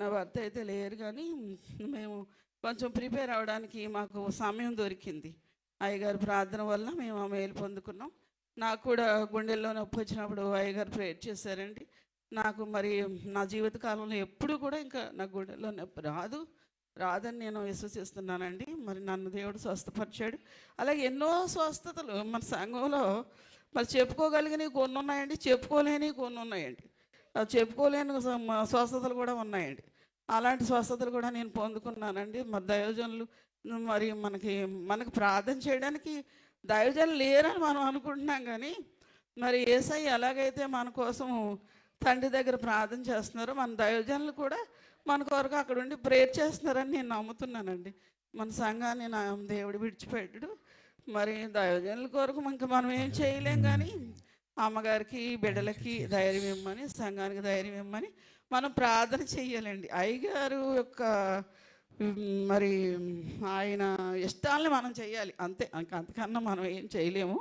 నా భర్త అయితే లేరు, కానీ మేము కొంచెం ప్రిపేర్ అవ్వడానికి మాకు సమయం దొరికింది. అయ్యగారి ప్రార్థన వల్ల మేము ఆ మేలు పొందుకున్నాం. నాకు కూడా గుండెల్లో నొప్పి వచ్చినప్పుడు అయ్యగారు ప్రేయర్ చేశారండి. నాకు మరి నా జీవితకాలంలో ఎప్పుడు కూడా ఇంకా నా గుండెల్లో నొప్పి రాదని నేను విశ్వసిస్తున్నానండి. మరి నన్ను దేవుడు స్వస్థపరిచాడు. అలాగే ఎన్నో స్వస్థతలు మన సంఘంలో మరి చెప్పుకోగలిగినవి కొన్ని ఉన్నాయండి, చెప్పుకోలేనివి కొన్ని ఉన్నాయండి. చెప్పుకోలేని స్వస్థతలు కూడా ఉన్నాయండి. అలాంటి స్వస్థతలు కూడా నేను పొందుకున్నానండి. మరి దైవజనులు మరి మనకి ప్రార్థన చేయడానికి దైవజనులు లేరని మనం అనుకుంటున్నాం, కానీ మరి యేసయ్య ఎలాగైతే మన కోసం తండ్రి దగ్గర ప్రార్థన చేస్తున్నారో మన దైవజనులు కూడా మన కొరకు అక్కడ ఉండి ప్రేయర్ చేస్తున్నారని నేను నమ్ముతున్నానండి. మన సంఘాన్ని నా దేవుడు విడిచిపెట్టడు. మరి దైవజనుల కొరకు ఇంకా మనం ఏం చేయలేం, కానీ అమ్మగారికి బిడ్డలకి ధైర్యం ఇమ్మని, సంఘానికి ధైర్యం ఇమ్మని మనం ప్రార్థన చెయ్యాలండి. అయ్యగారు యొక్క మరి ఆయన ఇష్టాలని మనం చెయ్యాలి, అంతే. అంతకన్నా మనం ఏం చేయలేము.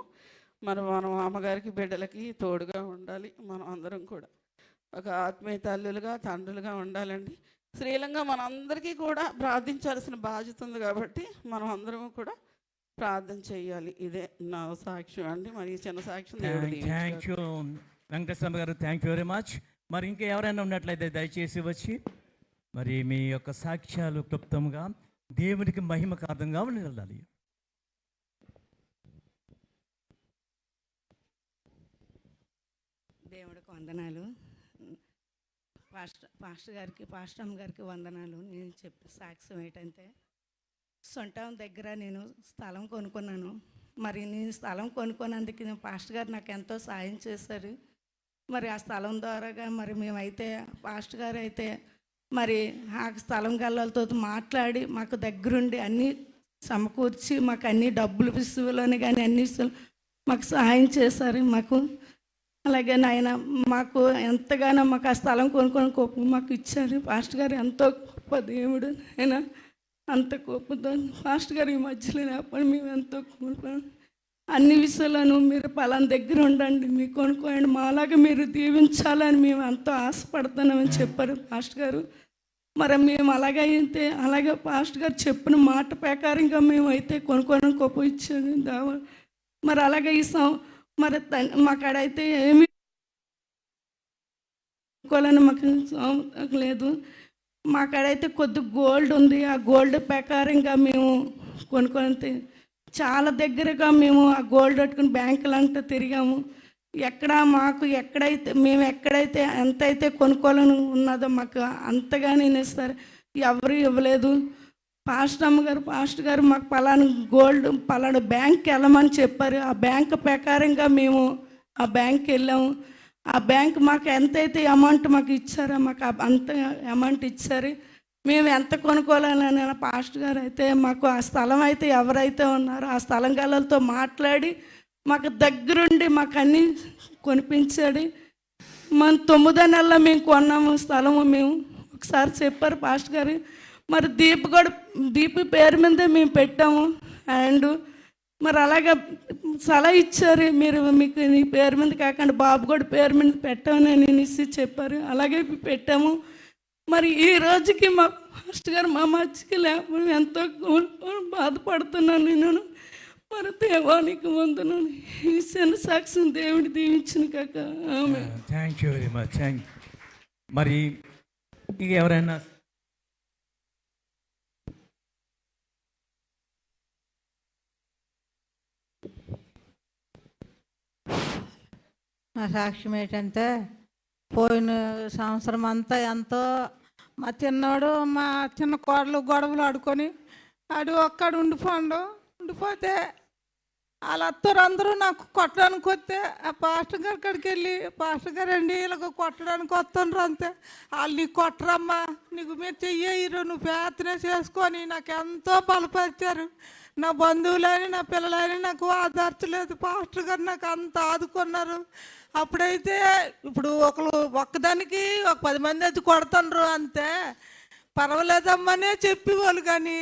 మనం అమ్మగారికి బిడ్డలకి తోడుగా ఉండాలి. మనం అందరం కూడా ఒక ఆత్మీయ తల్లులుగా తండ్రులుగా ఉండాలండి. స్త్రీలంగా మనందరికీ కూడా ప్రార్థించాల్సిన బాధ్యత ఉంది, కాబట్టి మనం అందరం కూడా ప్రార్థన చేయాలి. ఇదే నా సాక్ష్యం అండి. మరి చిన్న సాక్ష్యం. థ్యాంక్ యూ వెంకటేశ్వర గారు, థ్యాంక్ యూ వెరీ మచ్. మరి ఇంకా ఎవరైనా ఉన్నట్లయితే దయచేసి వచ్చి మరి మీ యొక్క సాక్ష్యాలు క్లుప్తంగా దేవునికి మహిమకార్థంగా ఉండాలి. దేవుడికి వందనాలు. పాస్టర్ అమ్మ గారికి వందనాలు. నేను చెప్పే సాక్ష్యం ఏంటంటే, సొంతం దగ్గర నేను స్థలం కొనుక్కున్నాను. మరి నేను స్థలం కొనుక్కున్నందుకు పాస్టర్ గారు నాకు ఎంతో సాయం చేశారు. మరి ఆ స్థలం ద్వారాగా మరి మేమైతే పాస్టర్ గారు అయితే మరి ఆ స్థలం గల్లలతో మాట్లాడి మాకు దగ్గరుండి అన్నీ సమకూర్చి మాకు అన్ని డబ్బులు విషయంలోనే కానీ అన్ని మాకు సహాయం చేశారు. అలాగే నాయన మాకు ఎంతగానో మాకు ఆ స్థలం కొనుక్కొని కోపం మాకు ఇచ్చారు. పాస్టర్ గారు ఎంతో గొప్ప దేవుడు. ఆయన అంత గొప్పతో పాస్టర్ గారు ఈ మధ్యలో లేకపోతే మేము ఎంతో కోల్పోయాం. అన్ని విషయాలను మీరు పలానా దగ్గర ఉండండి, మీకు కొనుక్కోండి, మాలాగా మీరు దీవించాలని మేము ఎంతో ఆశపడుతున్నామని చెప్పారు పాస్టర్ గారు. మరి మేము అలాగే పాస్టర్ గారు చెప్పిన మాట ప్రకారంగా మేమైతే కొనుక్కొని కోపం ఇచ్చాను. మరి అలాగే మరి మాకాడైతే ఏమి కొనుక్కోవాలని మాకు లేదు. మాకాడైతే కొద్ది గోల్డ్ ఉంది. ఆ గోల్డ్ ప్రకారంగా మేము కొనుక్కొని చాలా దగ్గరగా మేము ఆ గోల్డ్ పెట్టుకుని బ్యాంకులు అంతా తిరిగాము. మేము ఎక్కడైతే ఎంతైతే కొనుక్కోవాలని ఉన్నదో మాకు అంతగా నేను ఇస్తారు, ఎవరు ఇవ్వలేదు. పాస్టర్ గారు మాకు పలానా బ్యాంక్కి వెళ్ళమని చెప్పారు. ఆ బ్యాంక్ ప్రకారంగా మేము ఆ బ్యాంక్కి వెళ్ళాము. ఆ బ్యాంక్ మాకు ఎంతైతే అమౌంట్ మాకు ఇచ్చారో మాకు అంత అమౌంట్ ఇచ్చారు. మేము ఎంత కొనుక్కోవాలని పాస్టర్ గారు అయితే మాకు ఆ స్థలం అయితే ఎవరైతే ఉన్నారో ఆ స్థలం గలతో మాట్లాడి మాకు దగ్గరుండి మాకు అన్నీ కొనిపించాడు. మన 9వ నెలలో మేము కొన్నాము స్థలము. మేము ఒకసారి చెప్పారు పాస్టర్ గారు. మరి దీపు పేరు మీదే మేము పెట్టాము. అండ్ మరి అలాగే సలహా ఇచ్చారు, మీకు నీ పేరు మీద కాకుండా బాబు కూడా పేరు మీద పెట్టామని నేను చెప్పారు. అలాగే పెట్టాము. మరి ఈ రోజుకి మా పాస్టర్ గారు మా మధ్యకి లేకపోతే ఎంతో బాధపడుతున్నాను నేను. మరి దేవానికి వందనాలు. ఈ చిన్న సాక్ష్యం దేవుడి దీవించిన కాక. Thank you very much. మరి ఇంక ఎవరైనా నా సాక్ష్యం ఏంటంటే, పోయిన సంవత్సరం అంతా ఎంతో మా చిన్న కోడలు గొడవలు ఆడుకొని ఒక్కడు ఉండిపోతే వాళ్ళందరూ అందరూ నాకు కొట్టడానికి వస్తే ఆ పాస్టర్ గారి కాడికి వెళ్ళి, పాస్టర్ గారు అండి ఇలాగ కొట్టడానికి వస్తుండ్రు అంతే. వాళ్ళు నీకు కొట్టరమ్మా, నీకు మీరు చెయ్యరు, నువ్వు ప్రార్థన చేసుకొని నాకు ఎంతో బలపరిచారు. నా బంధువులని నా పిల్లలని నాకు ఆదర్చలేదు. పాస్టర్ గారు నాకు అంత ఆదుకున్నారు. అప్పుడైతే ఇప్పుడు ఒక్కదానికి 10 మంది వచ్చి కొడుతుండ్రు అంతే, పర్వాలేదమ్మనే చెప్పేవాళ్ళు. కానీ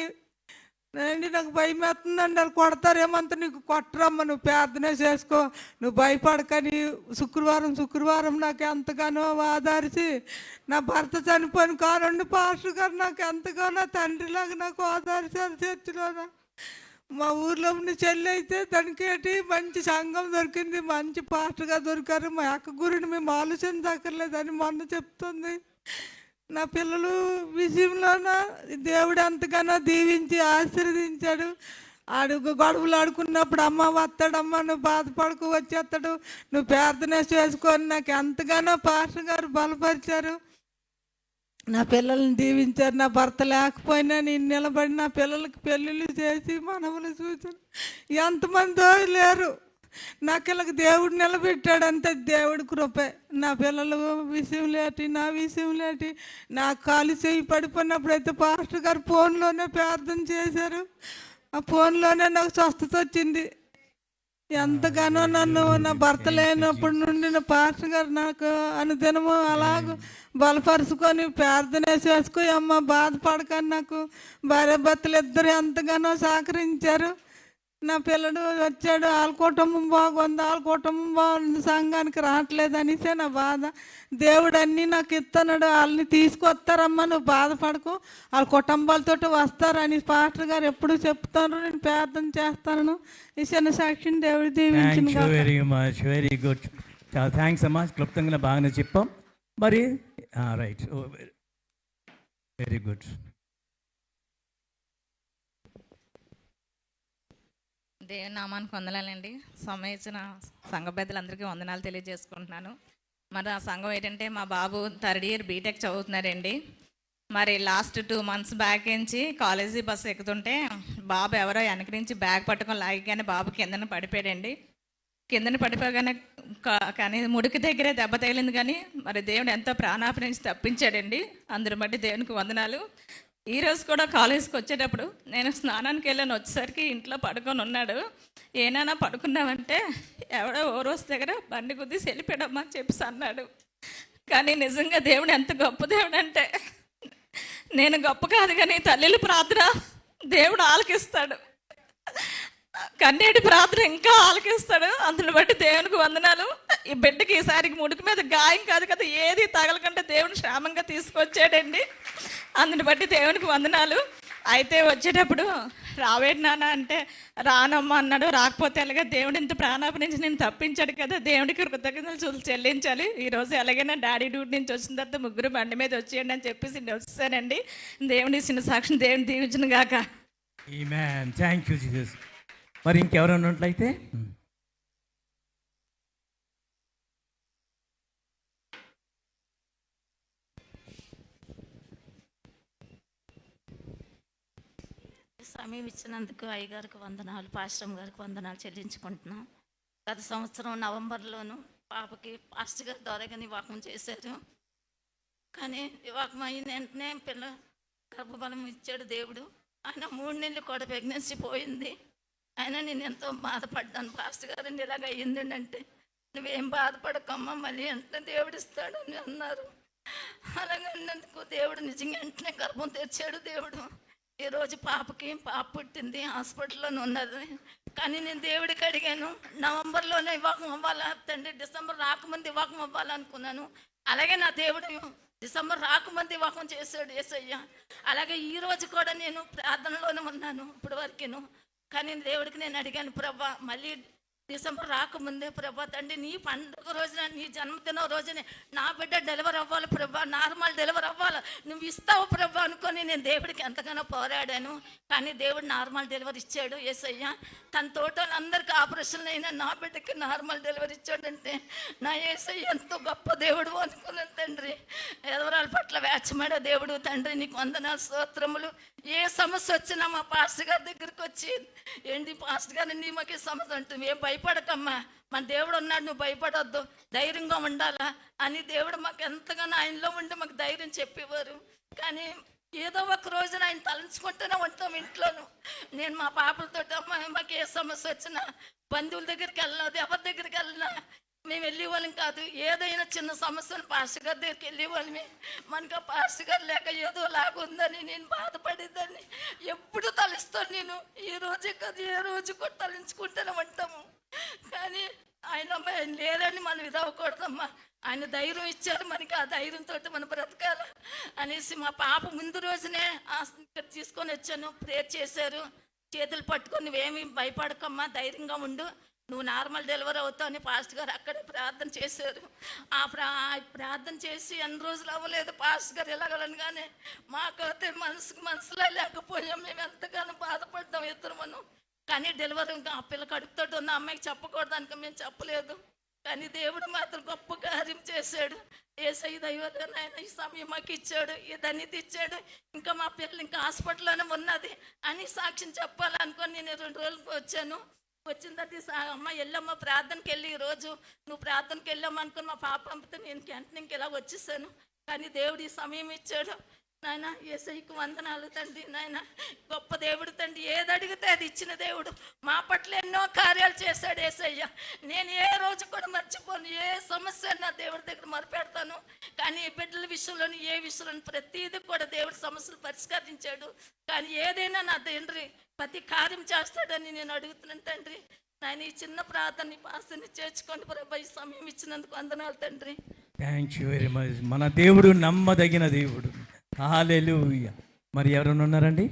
నాకు భయం వేస్తుందండి, వాళ్ళు కొడతారేమంత, నీకు కొట్టరమ్మ, నువ్వు ప్రార్థన చేసుకో, నువ్వు భయపడకని శుక్రవారం నాకు ఎంతగానో ఆదరించి, నా భర్త చనిపోయిన కారణం పాస్టర్ గారు నాకు ఎంతగానో తండ్రిలాగా నాకు ఆదరించారు. చర్చిలో మా ఊర్లో ఉన్న చెల్లి అయితే దానికేటి మంచి సంఘం దొరికింది, మంచి పాస్టర్గా దొరికారు. మా అక్క గురిని మేము ఆలోచించక్కర్లేదని మొన్న చెప్తుంది. నా పిల్లలు విషయంలోన దేవుడు ఎంతగానో దీవించి ఆశీర్వదించాడు. గొడవలు ఆడుకున్నప్పుడు అమ్మ వస్తాడమ్మా, నువ్వు బాధపడుకు వచ్చేస్తాడు, నువ్వు ప్రార్థన చేసుకొని నాకు ఎంతగానో పాస్టర్ గారు బలపరిచారు. నా పిల్లల్ని దీవించారు. నా భర్త లేకపోయినా నేను నిలబడి నా పిల్లలకి పెళ్ళిళ్ళు చేసి మనవలు చూసాను. ఎంతమందో లేరు, నాకు ఇలాగ దేవుడు నిలబెట్టాడు. అంతే దేవుడి కృపే. నా పిల్లల విషయం లేటి, నా విషయం లేటి, నా కాలు చేయి పడిపోయినప్పుడైతే పాస్టర్ గారు ఫోన్లోనే ప్రార్థన చేశారు. ఆ ఫోన్లోనే నాకు స్వస్థత వచ్చింది. ఎంతగానో నన్ను నా భర్త లేనప్పటి నుండి నా పాస్టర్ గారు నాకు అనుదినము అలాగ బలపరుచుకొని ప్రార్థన చేసుకో అమ్మ బాధపడకని నాకు భార్య భర్తలు ఇద్దరు ఎంతగానో సహకరించారు. నా పిల్లడు వచ్చాడు, వాళ్ళ కుటుంబం బాగుంది, వాళ్ళ కుటుంబం బాగుంది, సంఘానికి రావట్లేదు అనేసే నా బాధ. దేవుడు అన్నీ నాకు ఇస్తున్నాడు, వాళ్ళని తీసుకొస్తారమ్మా, నువ్వు బాధపడకు, వాళ్ళ కుటుంబాలతో వస్తారని పాస్టర్ గారు ఎప్పుడు చెప్తాను. నేను ప్రార్థన చేస్తాను. ఈ చిన్న సాక్షిని దేవుడు దీవించిన. వెరీ మచ్, వెరీ గుడ్, చాలా థ్యాంక్స్ అమ్మా. క్లుప్తంగా బాగానే చెప్పాం. మరి రైట్, వెరీ గుడ్. దేవుని నామానికి వందనాలండి. సమయించిన సంఘ పెద్దలందరికీ వందనాలు తెలియజేసుకుంటున్నాను. మరి ఆ సంఘం ఏంటంటే మా బాబు థర్డ్ ఇయర్ బీటెక్ చదువుతున్నారండి. మరి లాస్ట్ 2 months బ్యాక్ నుంచి కాలేజీ బస్సు ఎక్కుతుంటే బాబు ఎవరో వెనక నుంచి బ్యాగ్ పట్టుకొని లాగిగానే బాబు కిందన పడిపోయాడండి. కిందన పడిపోగానే కానీ ముడికి దగ్గరే దెబ్బ తగిలింది, కానీ మరి దేవుడు ఎంతో ప్రాణాపి నుంచి తప్పించాడండి. అందరి బట్టి దేవునికి వందనాలు. ఈరోజు కూడా కాలేజీకి వచ్చేటప్పుడు నేను స్నానానికి వెళ్ళాను, వచ్చేసరికి ఇంట్లో పడుకొని ఉన్నాడు. ఏనానా పడుకున్నామంటే ఎవడో ఓ రోజు దగ్గర బండి గుద్ది వెళ్ళిపోయాడమ్మా అని చెప్పేసి అన్నాడు. కానీ నిజంగా దేవుడు ఎంత గొప్ప దేవుడు అంటే, నేను గొప్ప కాదు కానీ తల్లిల ప్రార్థన దేవుడు ఆలకిస్తాడు, కన్నీటి ప్రార్థన ఇంకా ఆలకిస్తాడు. అందుని బట్టి దేవునికి వందనాలు. ఈ బిడ్డకి ఈసారికి ముడుకు మీద గాయం కాదు కదా, ఏది తగలకంటే దేవుని క్షేమంగా తీసుకొచ్చాడండి. అందుని బట్టి దేవునికి వందనాలు. అయితే వచ్చేటప్పుడు రావేడు నాన్న అంటే రానమ్మ అన్నాడు. రాకపోతే అలాగే దేవుడు ఇంత ప్రాణాపి నుంచి నేను తప్పించాడు కదా, దేవుడికి కృతజ్ఞతలు చెల్లించాలి. ఈరోజు ఎలాగైనా డాడీ డ్యూటీ నుంచి వచ్చిన తర్వాత ముగ్గురు బండి మీద వచ్చేయండి అని చెప్పేసి నేను వచ్చానండి. దేవుడి చిన్న సాక్షిని దేవుని దీవించును గాక. ఆమేన్. Thank you Jesus. మరి ఇంకెవరైనా ఉన్నట్లయితే సమయం ఇచ్చినందుకు అయ్యగారికి వందనాలు, పాస్టర్ గారికి వందనాలు చెల్లించుకుంటున్నాం. గత సంవత్సరం నవంబర్లోను పాపకి పాస్టర్ గారి ద్వారాగా వివాహం చేశారు. కానీ వివాహం అయిన వెంటనే పిల్ల గర్భఫలం ఇచ్చాడు దేవుడు. ఆయన 3 నెలలు కూడా ప్రెగ్నెన్సీ పోయింది. అయినా నేను ఎంతో బాధపడ్డాను. పాస్టర్ గారు ఇలాగ అయ్యిందంటే నువ్వేం బాధపడకమ్మా, మళ్ళీ వెంటనే దేవుడు ఇస్తాడు అని అన్నారు. అలాగే అన్నందుకు దేవుడు నిజంగా వెంటనే గర్భం తెచ్చాడు దేవుడు. ఈరోజు పాపకి పాప పుట్టింది, హాస్పిటల్లోనే ఉన్నది. కానీ నేను దేవుడికి అడిగాను, నవంబర్లోనే వివాహం అవ్వాలా తండ్రి, డిసెంబర్ రాకముందు వివాహం అవ్వాలనుకున్నాను. అలాగే నా దేవుడు డిసెంబర్ రాకముందు వివాహం చేశాడు యేసయ్య. అలాగే ఈరోజు కూడా నేను ప్రార్థనలోనే ఉన్నాను ఇప్పటి వరకును. కానీ దేవుడికి నేను అడిగాను, ప్రభా మళ్ళీ డిసెంబర్ రాకముందే ప్రభా తండ్రి నీ పండుగ రోజున, నీ జన్మదినం రోజునే నా బిడ్డ డెలివర్ అవ్వాలి ప్రభా, నార్మల్ డెలివర్ అవ్వాలి, నువ్వు ఇస్తావు ప్రభా అనుకొని నేను దేవుడికి ఎంతగానో పోరాడాను. కానీ దేవుడు నార్మల్ డెలివరీ ఇచ్చాడు యేసయ్య. తన తోటలో అందరికీ ఆపరేషన్లు అయినా నా బిడ్డకి నార్మల్ డెలివరీ ఇచ్చాడంటే నా యేసయ్య ఎంతో గొప్ప దేవుడు అనుకున్నాను తండ్రి. ఎదవరాల పట్ల వేచమాడే దేవుడు తండ్రి, నీకు వందనాలు స్తోత్రములు. ఏ సమస్య వచ్చినా మా పాస్టర్ గారి దగ్గరికి వచ్చి, ఏంటి పాస్టర్ గారు నీ మాకు సమస్య అంటుంది, ఏం భయపడకమ్మా, మన దేవుడు ఉన్నాడు, నువ్వు భయపడొద్దు, ధైర్యంగా ఉండాలా అని దేవుడు మాకు ఎంతగానో ఆయనలో ఉండి మాకు ధైర్యం చెప్పేవారు. కానీ ఏదో ఒక రోజున ఆయన తలంచుకుంటూనే ఉంటాం ఇంట్లోనూ. నేను మా పాపలతో అమ్మ మాకు ఏ సమస్య వచ్చినా బంధువుల దగ్గరికి వెళ్ళినది, ఎవరి దగ్గరికి వెళ్ళినా మేము వెళ్ళేవాళ్ళం కాదు. ఏదైనా చిన్న సమస్యలు పాస్టర్ గారి దగ్గరికి వెళ్ళేవాళ్ళమే. మనకు ఆ పాస్టర్ గారు లేక ఏదో లాగుందని నేను బాధపడేదాన్ని. ఎప్పుడు తలుస్తాను నేను, ఈ రోజే కాదు ఏ రోజు కూడా తలంచుకుంటూనే ఉంటాము. కానీ ఆయన లేరని మనం ఇది అవ్వకూడదమ్మా, ఆయన ధైర్యం ఇచ్చారు మనకి, ఆ ధైర్యంతో మనం బ్రతకాలి అనేసి మా పాప ముందు రోజునే ఇక్కడ తీసుకొని వచ్చాను. ప్రేయర్ చేశారు, చేతులు పట్టుకొని నువ్వేమీ భయపడకమ్మా, ధైర్యంగా ఉండు, నువ్వు నార్మల్ డెలివరీ అవుతావు అని పాస్టర్ గారు అక్కడే ప్రార్థన చేశారు. ఆ ప్రార్థన చేసి ఎన్ని రోజులు అవ్వలేదు పాస్టర్ గారు ఎలాగలని, కానీ మాకైతే మనసులో లేకపోయాం. మేము ఎంతగానో బాధపడ్డాం ఇద్దరు మనం. కానీ డెలివరీ ఇంకా ఆ పిల్ల కడుపుతోటి ఉన్న అమ్మాయికి చెప్పకూడదానికి మేము చెప్పలేదు. కానీ దేవుడు మాత్రం గొప్ప కార్యం చేశాడు. యేసయ్య దైవాలు ఆయన ఈ సమయం మాకు ఇచ్చాడు, ఇదన్నిది ఇచ్చాడు. ఇంకా మా పిల్లలు ఇంకా హాస్పిటల్లోనే ఉన్నది అని సాక్ష్యం చెప్పాలనుకొని నేను 2 రోజులకు వచ్చాను. వచ్చిన తర్వాత అమ్మ వెళ్ళమ్మ ప్రార్థనకి వెళ్ళి, ఈరోజు నువ్వు ప్రార్థనకి వెళ్ళాము అనుకుని మా పాప పంపితే నేను వెంటనే ఇంక ఇలా వచ్చేసాను. కానీ దేవుడు ఈ సమయం ఇచ్చాడు. నాయన యేసయ్యకు వందనాలు తండ్రి. నాయన గొప్ప దేవుడు తండ్రి, ఏది అడిగితే అది ఇచ్చిన దేవుడు. మా పట్ల ఎన్నో కార్యాలు చేశాడు యేసయ్య. నేను ఏ రోజు కూడా మర్చిపోను, ఏ సమస్య నా దేవుడి దగ్గర మొరపెడతాను. కానీ ఈ బిడ్డల విషయంలోని ఏ విషయంలో ప్రతిదీ కూడా దేవుడు సమస్యలు పరిష్కరించాడు. కానీ ఏదైనా నా తండ్రి ప్రతి కార్యం చేస్తాడని నేను అడుగుతున్నాను తండ్రి. నాయన ఈ చిన్న ప్రార్థన పాస్టర్ని చేర్చుకోండి ప్రభా, ఈ సమయం ఇచ్చినందుకు వందనాలు తండ్రి. Thank you very much. మన దేవుడు నమ్మదగిన దేవుడు. హల్లెలూయా. మరి ఎవరైనా ఉన్నారండి?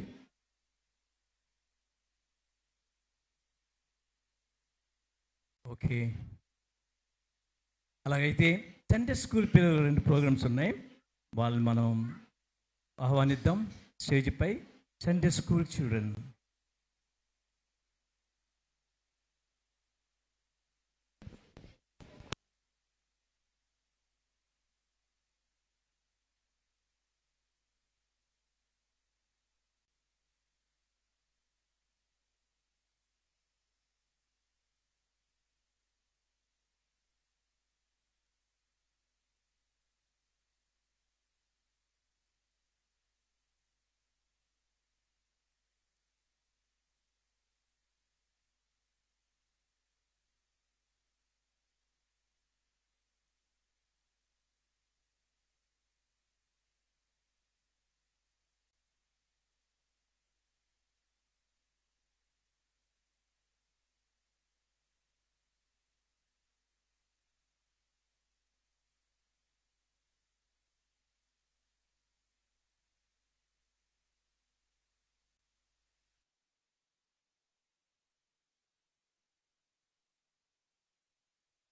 ఓకే, అలాగైతే సండే స్కూల్ పిల్లలు 2 ప్రోగ్రామ్స్ ఉన్నాయి, వాళ్ళు మనం ఆహ్వానిద్దాం స్టేజ్పై. Sunday school children.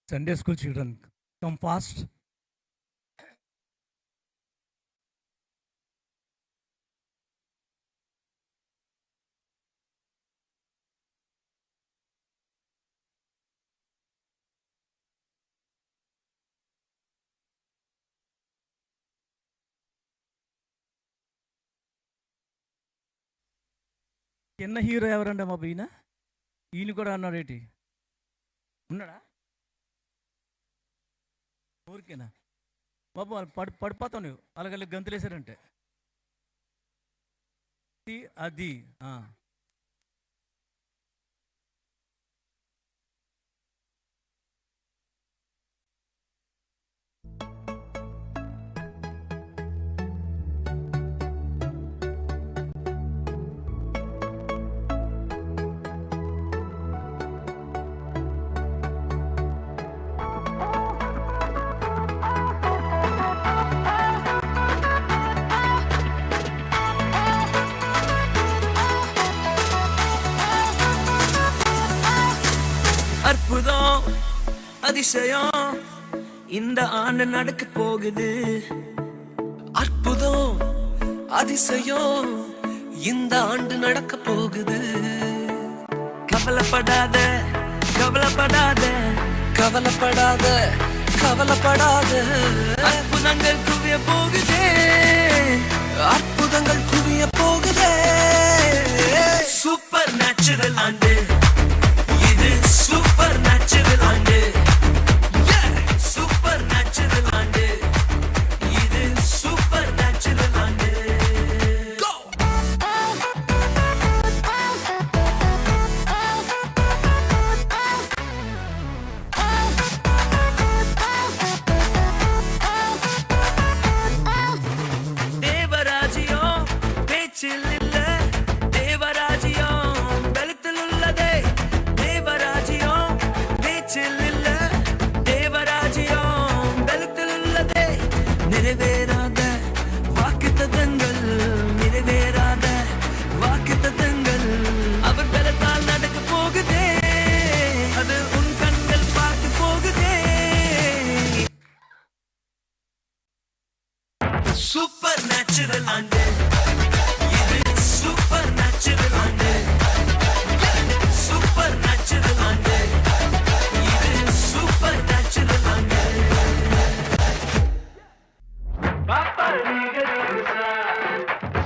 Sunday school children, come fast. చిన్న హీరో ఎవరండి బాబు ఈయన కూడా అన్నాడు ఏంటి, ఉన్నాడా? ఊరికేనా బాబు? వాళ్ళు పడిపోతావు నువ్వు, అలాగ గంతులేసారంటే. అది அற்புதம் அதிசயம் இந்த ஆண்டு நடக்க போகுது. அற்புதம் அதிசயம் இந்த ஆண்டு நடக்க போகுது. கவலைப்படாத கவலைப்படாத கவலைப்படாத கவலைப்படாத, அற்புதங்கள் குவிய போகுதே, அற்புதங்கள் குவிய போகுதே. சூப்பர் நேச்சுரல் ஆண்டு இது, சூப்பர் நேச்சுரல் ஆண்டு, சூப்பர் நேச்சுரல் ஆண்டு இது, சூப்பர் நேச்சுரல் ஆண்டு. தேவராஜ்யம் பேச்சில் இல்ல, தேவராஜ்யம் பலத்தில் உள்ளதே. தேவராஜ்யம் பேச்சில் இல்ல, தேவராஜ்யம் பலத்தில் உள்ளதே. நிறைவேறாத வாக்குத்தத்தங்கள், நிறைவேறாத வாக்குத்தத்தங்கள் அவர் பலத்தால் நடக்க போகுதே, அது உன் கண்கள் பார்த்து போகுதே. சூப்பர் நேச்சுரல் ஆண்டு இது, சூப்பர் நேச்சுரல் ஆண்டு, சூப்பர் நேச்சுரல் ஆண்டு இது, சூப்பர் நேச்சுரல் ஆண்டு. பாப்பா நீங்க நீங்கசா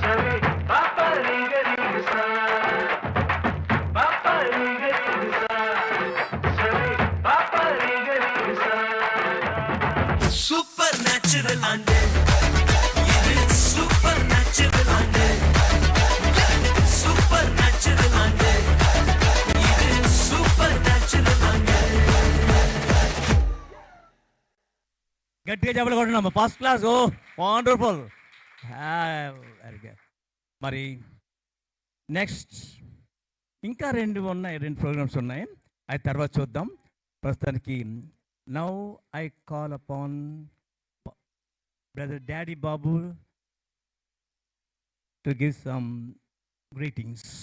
சரி, பாப்பா நீங்க நீங்கசா, பாப்பா நீங்க நீங்கசா சரி, பாப்பா நீங்க நீங்கசா. சூப்பர் நேச்சுரல் ஆண்டு இது, சூப்பர் நேச்சுரல் ஆண்டு, சூப்பர் நேச்சுரல் ஆண்டு இது, சூப்பர் நேச்சுரல் ஆண்டு. గట్టిగా చెప్పలు కొట్టినాము, ఫస్ట్ క్లాస్. ఓ వండర్ఫుల్, వెరీ గుడ్. మరి నెక్స్ట్ ఇంకా రెండు ప్రోగ్రామ్స్ ఉన్నాయి, అది తర్వాత చూద్దాం. ప్రస్తుతానికి now I call upon brother daddy Babu to give some greetings.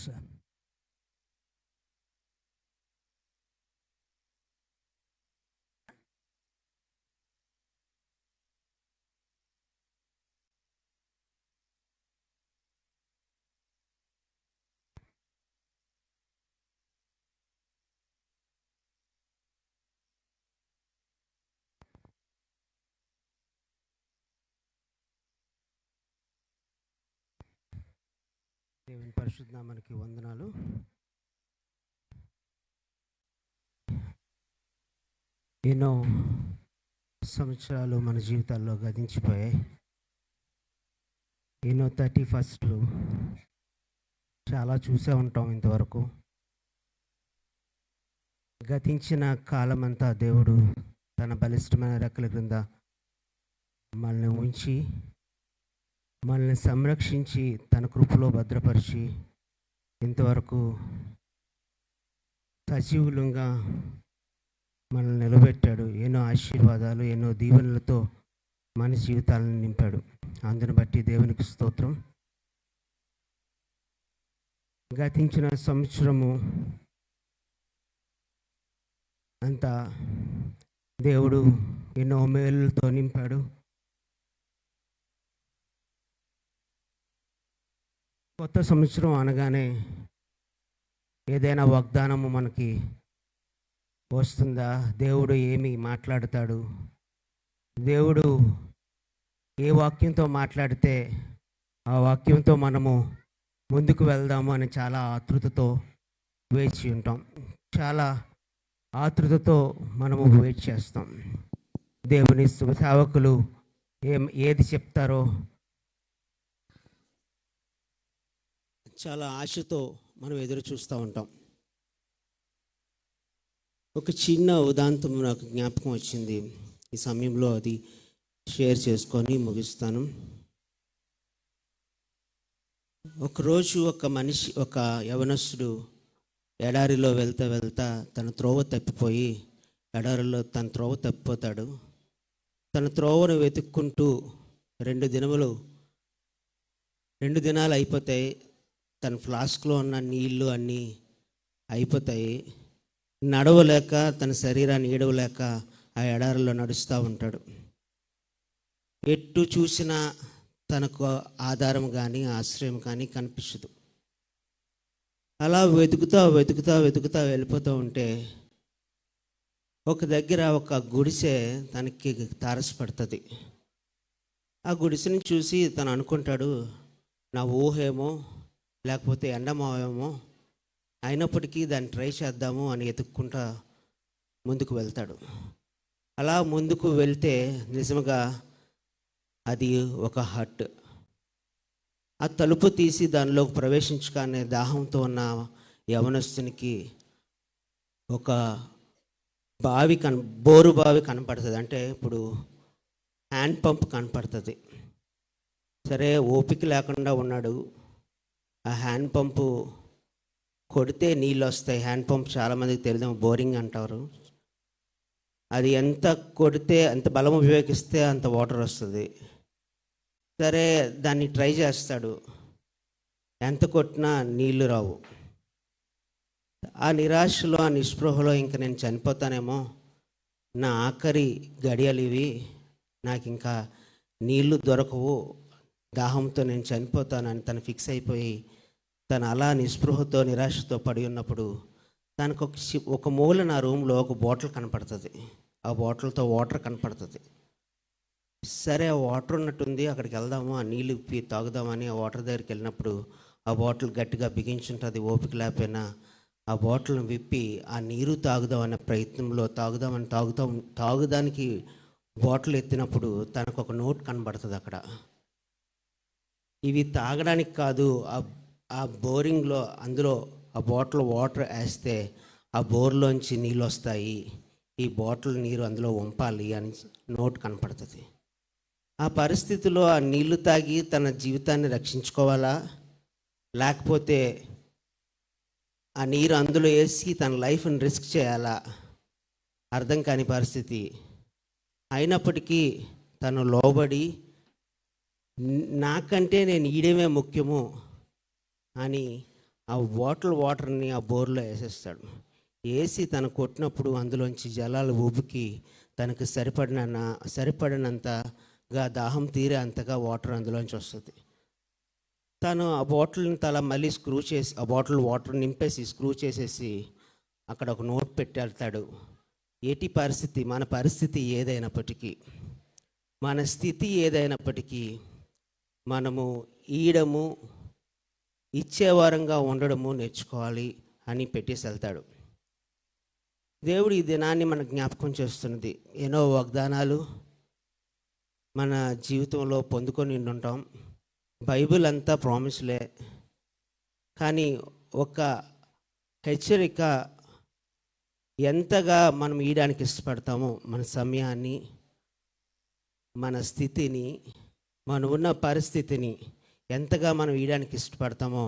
దేవుని పరిశుద్ధ నామానికి వందనాలు. ఎన్నో సంవత్సరాలు మన జీవితాల్లో గతించిపోయాయి. ఎన్నో 31లు చాలా చూసే ఉంటాం ఇంతవరకు. గతించిన కాలమంతా దేవుడు తన బలిష్టమైన రెక్కల క్రింద మనల్ని ఉంచి, మనల్ని సంరక్షించి, తన కృపలో భద్రపరిచి ఇంతవరకు సజీవులంగా మనల్ని నిలబెట్టాడు. ఎన్నో ఆశీర్వాదాలు, ఎన్నో దీవెనలతో మన జీవితాలను నింపాడు. అందుని బట్టి దేవునికి స్తోత్రం. గతించిన సంవత్సరము అంతా దేవుడు ఎన్నో మేలులతో నింపాడు. కొత్త సంవత్సరం అనగానే ఏదైనా వాగ్దానము మనకి వస్తుందా? దేవుడు ఏమి మాట్లాడతాడు? దేవుడు ఏ వాక్యంతో మాట్లాడితే ఆ వాక్యంతో మనము ముందుకు వెళ్దాము అని చాలా ఆతృతతో వేచి ఉంటాం. చాలా ఆతృతతో మనము వెయిట్ చేస్తాం. దేవుని సేవకులు ఏది చెప్తారో చాలా ఆశతో మనం ఎదురు చూస్తూ ఉంటాం. ఒక చిన్న ఉదాంతం నాకు జ్ఞాపకం వచ్చింది. ఈ సమయంలో అది షేర్ చేసుకొని ముగిస్తాను. ఒకరోజు ఒక యవనస్తుడు ఎడారిలో వెళ్తా తన త్రోవ తప్పిపోయి ఎడారిలో తన త్రోవ తప్పిపోతాడు. తన త్రోవను వెతుక్కుంటూ 2 దినాలు అయిపోతాయి. తన ఫ్లాస్క్లో ఉన్న నీళ్ళు అన్నీ అయిపోతాయి. నడవలేక, తన శరీరాన్ని ఈడవలేక ఆ ఎడారిలో నడుస్తూ ఉంటాడు. ఎటు చూసినా తనకు ఆధారం కానీ ఆశ్రయం కానీ కనిపించదు. అలా వెతుకుతా వెళ్ళిపోతూ ఉంటే ఒక దగ్గర ఒక గుడిసె తనకి తారసపడుతుంది. ఆ గుడిసెని చూసి తను అనుకుంటాడు, నా ఊహేమో లేకపోతే ఎండమావేమో, అయినప్పటికీ దాన్ని ట్రై చేద్దాము అని ఎతుక్కుంటా ముందుకు వెళ్తాడు. అలా ముందుకు వెళ్తే నిజంగా అది ఒక హట్. ఆ తలుపు తీసి దానిలోకి ప్రవేశించగానే దాహంతో ఉన్న యవనస్తునికి ఒక బోరు బావి కనపడుతుంది. అంటే ఇప్పుడు హ్యాండ్ పంప్ కనపడుతుంది. సరే, ఓపిక లేకుండా ఉన్నాడు. ఆ హ్యాండ్ పంపు కొడితే నీళ్ళు వస్తాయి. హ్యాండ్ పంప్ చాలామందికి తెలియదు, బోరింగ్ అంటారు. అది ఎంత కొడితే, ఎంత బలం ఉపయోగిస్తే అంత వాటర్ వస్తుంది. సరే, దాన్ని ట్రై చేస్తాడు. ఎంత కొట్టినా నీళ్లు రావు. ఆ నిరాశలో, ఆ నిస్పృహలో ఇంకా నేను చనిపోతానేమో, నా ఆఖరి గడియలు ఇవి, నాకు ఇంకా నీళ్లు దొరకవు, దాహంతో నేను చనిపోతానని తను ఫిక్స్ అయిపోయి తను అలా నిస్పృహతో నిరాశతో పడి ఉన్నప్పుడు తనకు ఒక మూల నా రూమ్లో ఒక బాటిల్ కనపడుతుంది. ఆ బాటిల్తో వాటర్ కనపడుతుంది. సరే, ఆ వాటర్ ఉన్నట్టుంది, అక్కడికి వెళ్దాము, ఆ నీళ్ళు ఇప్పి తాగుదామని ఆ వాటర్ దగ్గరికి వెళ్ళినప్పుడు ఆ బాటిల్ గట్టిగా బిగించుంటుంది. ఓపిక లేకపోయినా ఆ బాటిల్ని విప్పి ఆ నీరు తాగుదామనే ప్రయత్నంలో తాగుదానికి బాటిల్ ఎత్తినప్పుడు తనకు ఒక నోట్ కనబడుతుంది. అక్కడ ఇవి తాగడానికి కాదు, ఆ బోరింగ్లో అందులో ఆ బాటిల్ వాటర్ వేస్తే ఆ బోర్లోంచి నీళ్ళు వస్తాయి, ఈ బాటిల్ నీరు అందులో వంపాలి అని నోట్ కనపడుతుంది. ఆ పరిస్థితిలో ఆ నీళ్లు తాగి తన జీవితాన్ని రక్షించుకోవాలా, లేకపోతే ఆ నీరు అందులో వేసి తన లైఫ్ని రిస్క్ చేయాలా, అర్థం కాని పరిస్థితి. అయినప్పటికీ తను లోబడి నాకంటే నేను ఈడమే ముఖ్యము అని ఆ వాటర్ని ఆ బోర్లో వేసేస్తాడు. వేసి తను కొట్టినప్పుడు అందులోంచి జలాలు ఉబికి తనకు సరిపడినంతగా దాహం తీరే అంతగా వాటర్ అందులోంచి వస్తుంది. తను ఆ బాటిల్ని మళ్ళీ స్క్రూ చేసి ఆ బాటిల్ వాటర్ నింపేసి స్క్రూ చేసేసి అక్కడ ఒక నోట్ పెట్టి వెళ్తాడు. ఏటి పరిస్థితి, మన పరిస్థితి ఏదైనప్పటికీ, మన స్థితి ఏదైనప్పటికీ మనము ఈడము ఇచ్చేవారంగా ఉండడము నేర్చుకోవాలి అని పెట్టేసి వెళ్తాడు. దేవుడు ఈ దినాన్ని మన జ్ఞాపకం చేస్తున్నది. ఎన్నో వాగ్దానాలు మన జీవితంలో పొందుకొని ఉంటాం. బైబిల్ అంతా ప్రామిస్లే. కానీ ఒక హెచ్చరిక, ఎంతగా మనం ఈయడానికి ఇష్టపడతామో మన సమయాన్ని, మన స్థితిని, మనం ఉన్న పరిస్థితిని ఎంతగా మనం ఈయడానికి ఇష్టపడతామో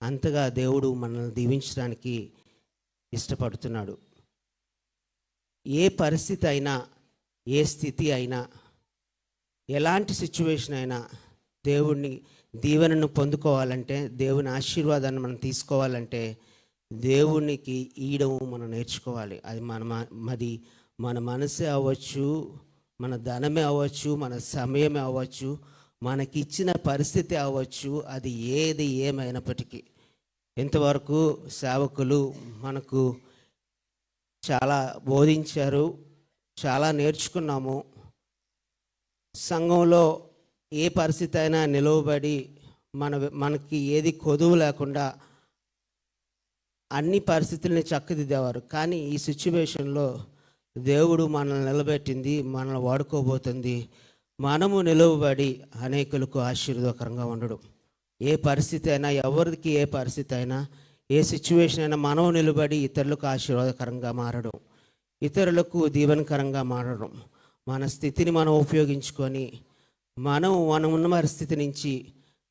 అంతగా దేవుడు మనల్ని దీవించడానికి ఇష్టపడుతున్నాడు. ఏ పరిస్థితి అయినా, ఏ స్థితి అయినా, ఎలాంటి సిచ్యువేషన్ అయినా దేవుడిని దీవెనను పొందుకోవాలంటే, దేవుని ఆశీర్వాదాన్ని మనం తీసుకోవాలంటే దేవునికి ఈయడం మనం నేర్చుకోవాలి. అది మన మనసే అవ్వచ్చు, మన ధనమే అవ్వచ్చు, మన సమయమే అవ్వచ్చు, మనకిచ్చిన పరిస్థితి అవ్వచ్చు, అది ఏది ఏమైనప్పటికీ. ఇంతవరకు సేవకులు మనకు చాలా బోధించారు, చాలా నేర్చుకున్నాము. సంఘంలో ఏ పరిస్థితి అయినా నిలవబడి మనకి ఏది కొదువు లేకుండా అన్ని పరిస్థితుల్ని చక్కదిద్దేవారు. కానీ ఈ సిచ్యువేషన్లో దేవుడు మనల్ని నిలబెట్టింది, మనల్ని వాడుకోబోతుంది. మనము నిలువబడి అనేకులకు ఆశీర్వాదకరంగా ఉండడం. ఏ పరిస్థితి అయినా, ఎవరికి ఏ పరిస్థితి అయినా, ఏ సిచ్యువేషన్ అయినా మనం నిలబడి ఇతరులకు ఆశీర్వాదకరంగా మారడం, ఇతరులకు దీవెనకరంగా మారడం, మన స్థితిని మనం ఉపయోగించుకొని మనం ఉన్న పరిస్థితి నుంచి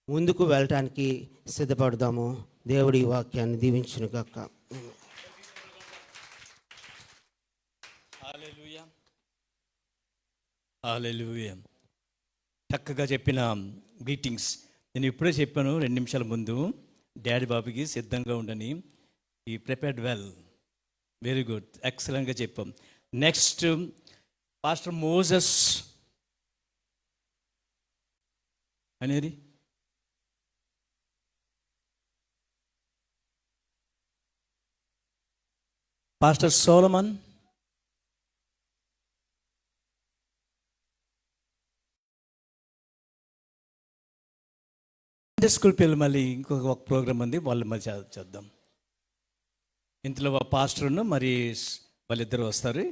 ముందుకు వెళ్ళటానికి సిద్ధపడదాము. దేవుడి వాక్యాన్ని దీవించును గాక. హల్లెలూయా. చక్కగా చెప్పిన గ్రీటింగ్స్. నేను ఇప్పుడే చెప్పాను 2 నిమిషాల ముందు, డాడీ బాబుకి సిద్ధంగా ఉండని. ఈ ప్రిపేర్డ్ వెల్, వెరీ గుడ్, ఎక్సలెంట్గా చెప్పాం. నెక్స్ట్ పాస్టర్ మోజెస్ అనేది పాస్టర్ సోలమన్, సండే స్కూల్ పిల్లలు మళ్ళీ ఇంకొక ప్రోగ్రామ్ ఉంది, వాళ్ళు మళ్ళీ చేద్దాం. ఇంతలో పాస్టర్ను మరి వాళ్ళిద్దరు వస్తారు.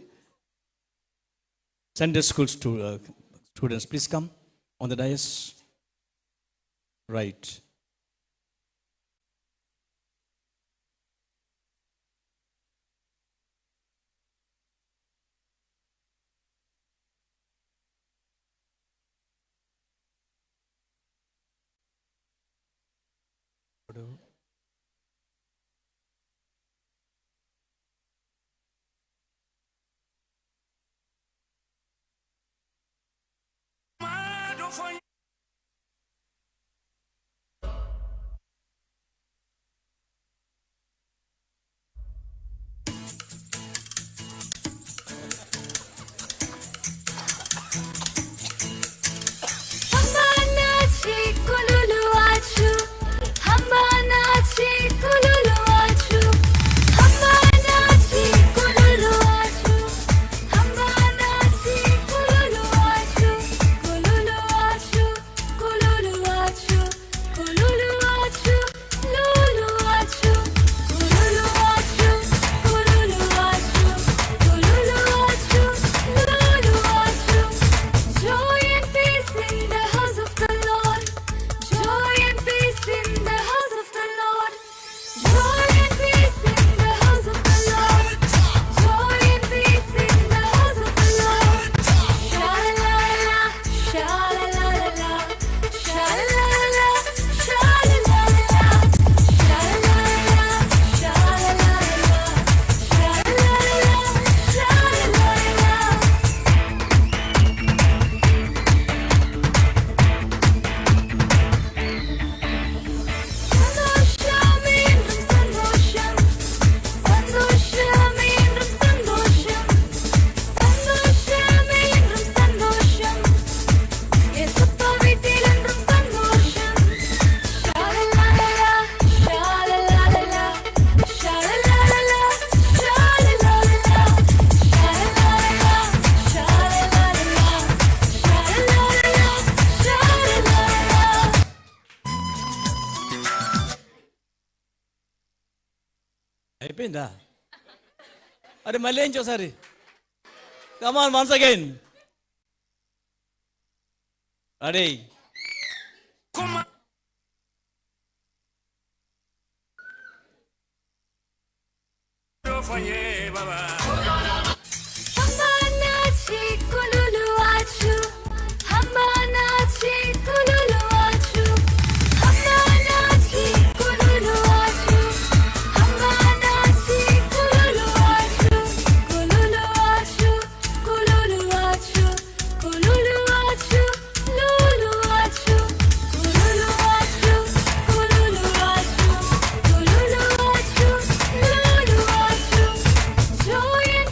Sunday school students please come on the dais. Right. అయిపోయిందా? అరే మళ్ళీ ఏం చూసారి. Come on once again. అరే Joy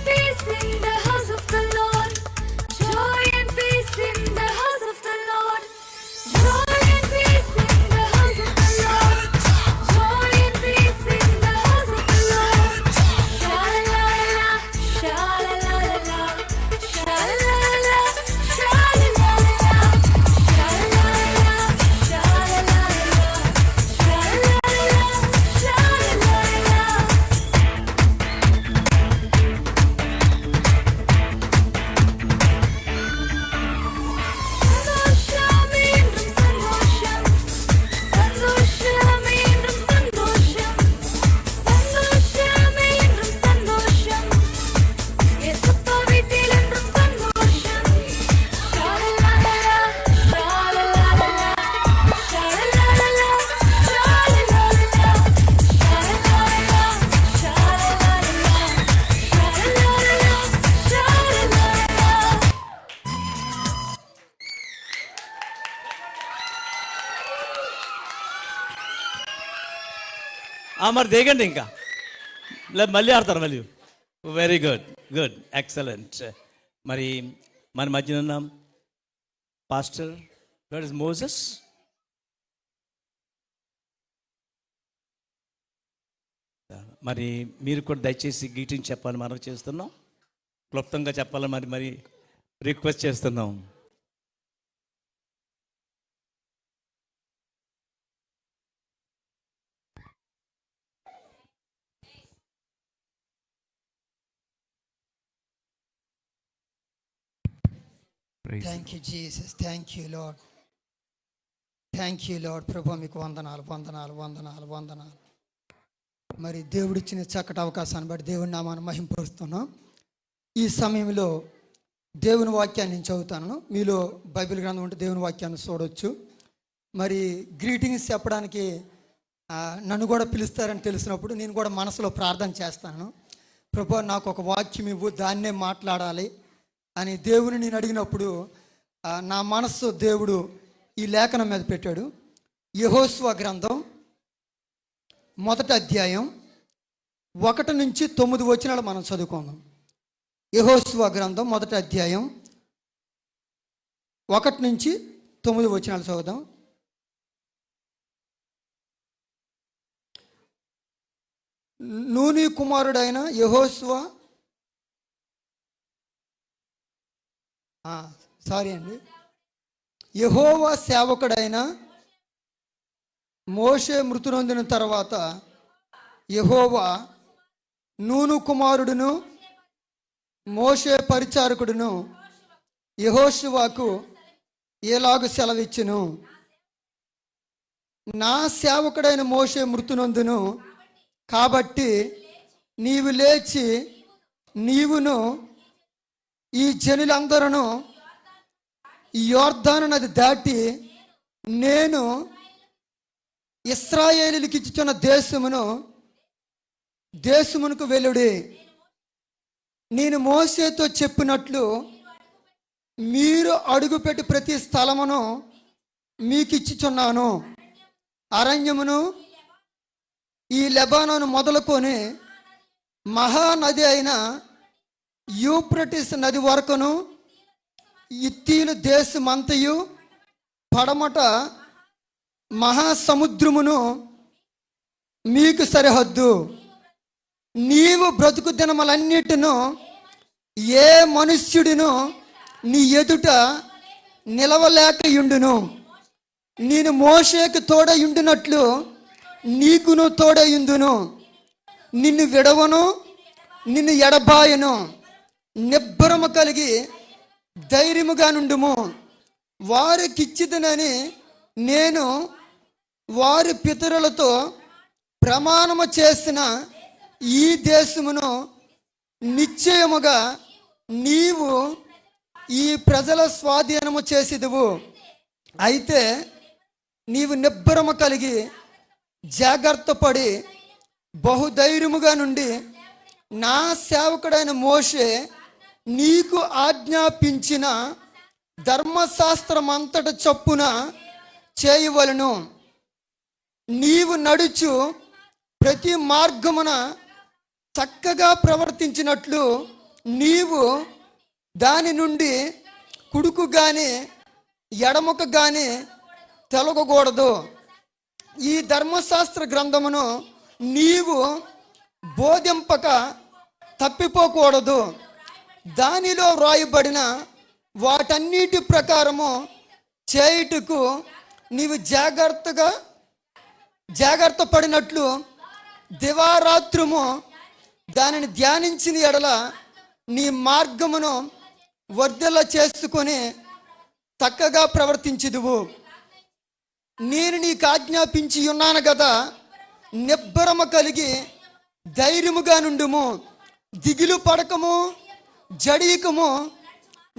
మరి దిగండి ఇంకా, మళ్ళీ ఆడతారు మళ్ళీ. Very good, good, excellent. మరి మన మధ్యన ఉన్న పాస్టర్ వేర్ ఇస్ మోసెస్. మరి మీరు కూడా దయచేసి గ్రీటింగ్ చెప్పాలని మనం చేస్తున్నాం, క్లుప్తంగా చెప్పాలని మరి రిక్వెస్ట్ చేస్తున్నాం. Thank you Jesus, thank you lord, thank you lord. ప్రభా మీకు వందనాలు వందనాలు వందనాలు వందనాలు. మరి దేవుడిచ్చిన చక్కటి అవకాశాన్ని బట్టి దేవుని నామాన్ని మహింపరుస్తున్నాం. ఈ సమయంలో దేవుని వాక్యాన్ని నేను చదువుతాను. మీలో బైబిల్ గ్రంథం ఉంటే దేవుని వాక్యాన్ని చూడవచ్చు. మరి గ్రీటింగ్స్ చెప్పడానికి నన్ను కూడా పిలుస్తారని తెలిసినప్పుడు నేను కూడా మనసులో ప్రార్థన చేస్తాను. ప్రభా నాకు ఒక వాక్యం ఇవ్వు, దాన్నే మాట్లాడాలి అని దేవుని నేను అడిగినప్పుడు నా మనస్సు దేవుడు ఈ లేఖనం మీద పెట్టాడు. యెహోషువ గ్రంథం 1వ అధ్యాయం 1 నుంచి 9 వచనాలు మనం చదువుకుందాం. యెహోషువ గ్రంథం 1వ అధ్యాయం 1 నుంచి 9 వచనాలు చదువుదాం. నూని కుమారుడైన యెహోషువ, యెహోవా సేవకుడైన మోషే మృతి నొందిన తర్వాత యెహోవా నూను కుమారుడును మోషే పరిచారకుడును యెహోషువకు ఎలాగు సెలవిచ్చును. నా సేవకుడైన మోషే మృతి నొందును కాబట్టి నీవు లేచి నీవును ఈ జనులందరూ ఈ యోర్దాను నది దాటి నేను ఇశ్రాయేలీయులకు ఇచ్చుచున్న దేశమునకు వెలుడి. నేను మోషేతో చెప్పినట్లు మీరు అడుగుపెట్టి ప్రతి స్థలమును మీకు ఇచ్చుచున్నాను. అరణ్యమును ఈ లెబానోను మొదలుకొని మహానది అయిన యూఫ్రటీస్ నది వరకును ఇత్తీలు దేశమంతయు పడమట మహాసముద్రమును మీకు సరిహద్దు. నీవు బ్రతుకు దినములన్నిటిను ఏ మనుష్యుడిను నీ ఎదుట నిలవలేకయుండును. నేను మోషేకు తోడయుండినట్లు నీకును తోడయుందును. నిన్ను విడవను, నిన్ను ఎడబాయను. నిబ్బరము కలిగి ధైర్యముగా నుండుము. వారికిచ్చిదనని నేను వారి పితరులతో ప్రమాణము చేసిన ఈ దేశమును నిశ్చయముగా నీవు ఈ ప్రజల స్వాధీనము చేసిదువు. అయితే నీవు నిబ్బరము కలిగి జాగ్రత్త పడి బహుధైర్యముగా నుండి నా సేవకుడైన మోషే నీకు ఆజ్ఞాపించిన ధర్మశాస్త్రం అంతట చొప్పున చేయవలెను. నీవు నడుచు ప్రతి మార్గమున చక్కగా ప్రవర్తించినట్లు నీవు దాని నుండి కుడుకు గాని ఎడముక గాని తొలగకూడదు. ఈ ధర్మశాస్త్ర గ్రంథమును నీవు బోధింపక తప్పిపోకూడదు. దానిలో వ్రాయబడిన వాటన్నిటి ప్రకారము చేయుటకు నీవు జాగ్రత్త పడినట్లు దివారాత్రము దానిని ధ్యానించిన ఎడల నీ మార్గమును వర్ధల చేసుకొని చక్కగా ప్రవర్తించుదువు. నేను నీకు ఆజ్ఞాపించి ఉన్నాను కదా, నిబ్బరము కలిగి ధైర్యముగా నుండుము. దిగులు పడకము, జడీకము.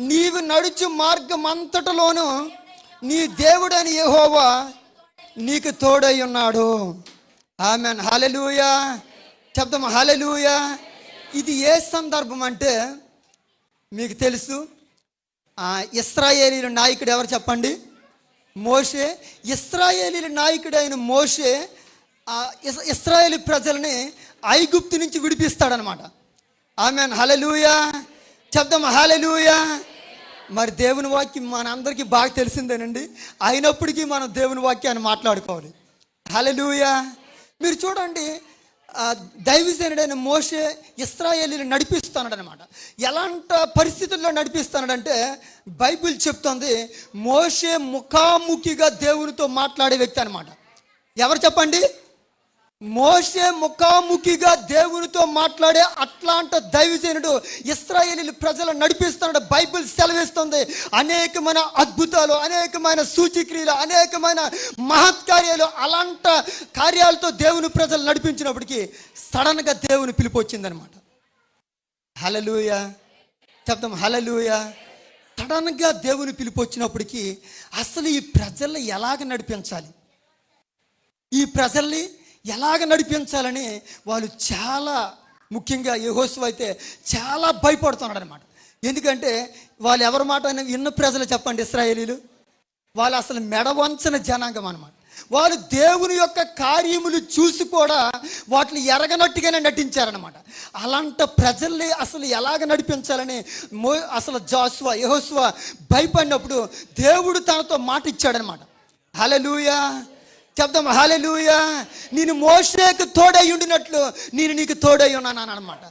నీవు నడుచు మార్గం అంతటలోను నీ దేవుడని యెహోవా నీకు తోడై ఉన్నాడు. ఆమెన్. హల్లెలూయా చెప్తాము. హల్లెలూయా. ఇది ఏ సందర్భం అంటే మీకు తెలుసు. ఇశ్రాయేలీయుల నాయకుడు ఎవరు చెప్పండి? మోషే. ఇశ్రాయేలీయుల నాయకుడైన మోషే ఇశ్రాయేలు ప్రజల్ని ఐగుప్తు నుంచి విడిపిస్తాడనమాట. ఆమేన్, హల్లెలూయా. చెప్దాం హల్లెలూయా. మరి దేవుని వాక్యం మనందరికీ బాగా తెలిసిందేనండి. అయినప్పటికీ మనం దేవుని వాక్యాన్ని మాట్లాడుకోవాలి. హల్లెలూయా. మీరు చూడండి, దైవజనుడైన మోషే ఇశ్రాయేలీని నడిపిస్తున్నాడనమాట. ఎలాంటి పరిస్థితుల్లో నడిపిస్తున్నాడంటే బైబిల్ చెప్తుంది, మోషే ముఖాముఖిగా దేవునితో మాట్లాడే వ్యక్తి అనమాట. ఎవరు చెప్పండి? మోషే ముఖాముఖిగా దేవునితో మాట్లాడే అట్లాంటి దైవజనుడు ఇశ్రాయేలీల ప్రజలను నడిపిస్తున్నాడు. బైబిల్ సెలవిస్తుంది, అనేకమైన అద్భుతాలు, అనేకమైన సూచక్రియలు, అనేకమైన మహత్కార్యాలు, అలాంటి కార్యాలతో దేవుని ప్రజలు నడిపించినప్పటికీ సడన్గా దేవుని పిలుపు వచ్చిందనమాట. హల్లెలూయా. చెప్తాం హల్లెలూయా. సడన్గా దేవుని పిలుపు వచ్చినప్పటికీ అసలు ఈ ప్రజల్ని ఎలాగ నడిపించాలి, ఈ ప్రజల్ని ఎలాగ నడిపించాలని వాళ్ళు చాలా, ముఖ్యంగా యెహోషువ అయితే చాలా భయపడుతున్నాడు అనమాట. ఎందుకంటే వాళ్ళు ఎవరి మాట విన్న ప్రజలు చెప్పండి, ఇశ్రాయేలీలు వాళ్ళు అసలు మెడవంచన జనాంగం అనమాట. వాళ్ళు దేవుని యొక్క కార్యములు చూసి కూడా వాటిని ఎరగనట్టుగానే నటించారనమాట. అలాంటి ప్రజల్ని అసలు ఎలాగ నడిపించాలని అసలు యెహోషువ భయపడినప్పుడు దేవుడు తనతో మాట ఇచ్చాడనమాట. హల్లెలూయా. చెప్దాం హల్లెలూయా. నేను మోషేకు తోడై ఉండినట్లు నేను నీకు తోడై ఉన్నాను అనమాట.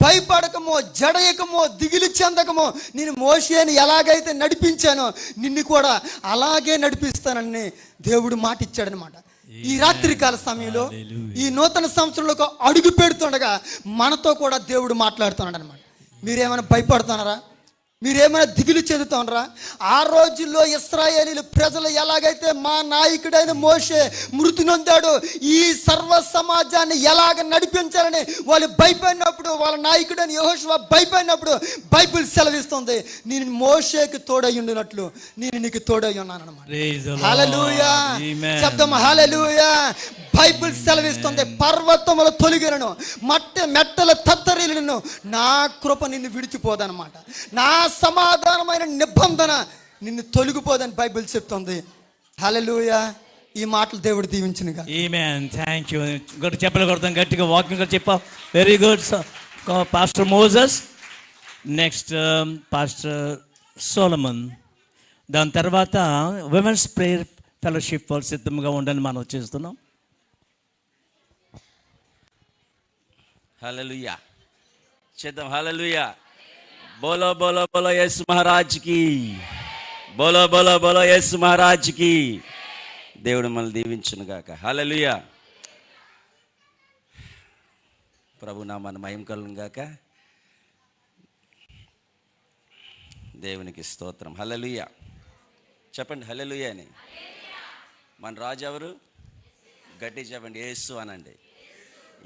భయపడకమో, జడయకమో, దిగులు చెందకమో, నేను మోషేని ఎలాగైతే నడిపించానో నిన్ను కూడా అలాగే నడిపిస్తానని దేవుడు మాట ఇచ్చాడనమాట. ఈ రాత్రికాల సమయంలో ఈ నూతన సంవత్సరంలో అడుగు పెడుతుండగా మనతో కూడా దేవుడు మాట్లాడుతున్నాడు అనమాట. మీరేమైనా భయపడుతున్నారా? మీరేమైనా దిగులు చెందుతున్నారా? ఆ రోజుల్లో ఇశ్రాయేలీలు ప్రజలు ఎలాగైతే మా నాయకుడైన మోషే మృతి నొందాడు, ఈ సర్వ సమాజాన్ని ఎలాగ నడిపించాలని వాళ్ళు భయపడినప్పుడు, వాళ్ళ నాయకుడైన యెహోషువ భయపడినప్పుడు బైబిల్ సెలవిస్తుంది, నేను మోషేకి తోడై ఉండినట్లు నేను నీకు తోడై ఉన్నాను అన్నమాట. హల్లెలూయా. శబ్దం హల్లెలూయా. బైబిల్ సెలవిస్తుంది, పర్వతముల తొలగినను, మెట్టల తత్తరిలను, నా కృప నిన్ను విడిచిపోదన్నమాట. నా సమాధానమైన నిబంధన నిన్ను తొలగిపోదని బైబిల్ చెప్తుంది. హల్లెలూయా. ఈ మాటలు దేవుడు దీవించునుగా. ఆమేన్. Thank you. ఇంకోటి చెప్పలు కొడతాం గట్టిగా, వాకింగ్ కూడా చెప్పావు. Very good pastor Moses. Next pastor Solomon. దాని తర్వాత విమెన్స్ ప్రేయర్ ఫెలోషిప్ వాళ్ళు సిద్ధంగా ఉండని మనం చేస్తున్నాం. హల్లెలూయా. చేద్దాం హల్లెలూయా. बोलो बोलो बोलो यीशु महाराज की, बोलो बोलो बोलो यीशु महाराज की. దేవుడు మనల్ని దీవించును గాక. హల్లెలూయా. ప్రభు నామమున మహిమ కలుగును గాక. దేవునికి స్తోత్రం. హల్లెలూయా. చెప్పండి హల్లెలూయా అని. మన రాజు ఎవరు? గట్టి చెప్పండి, యేసు అనండి.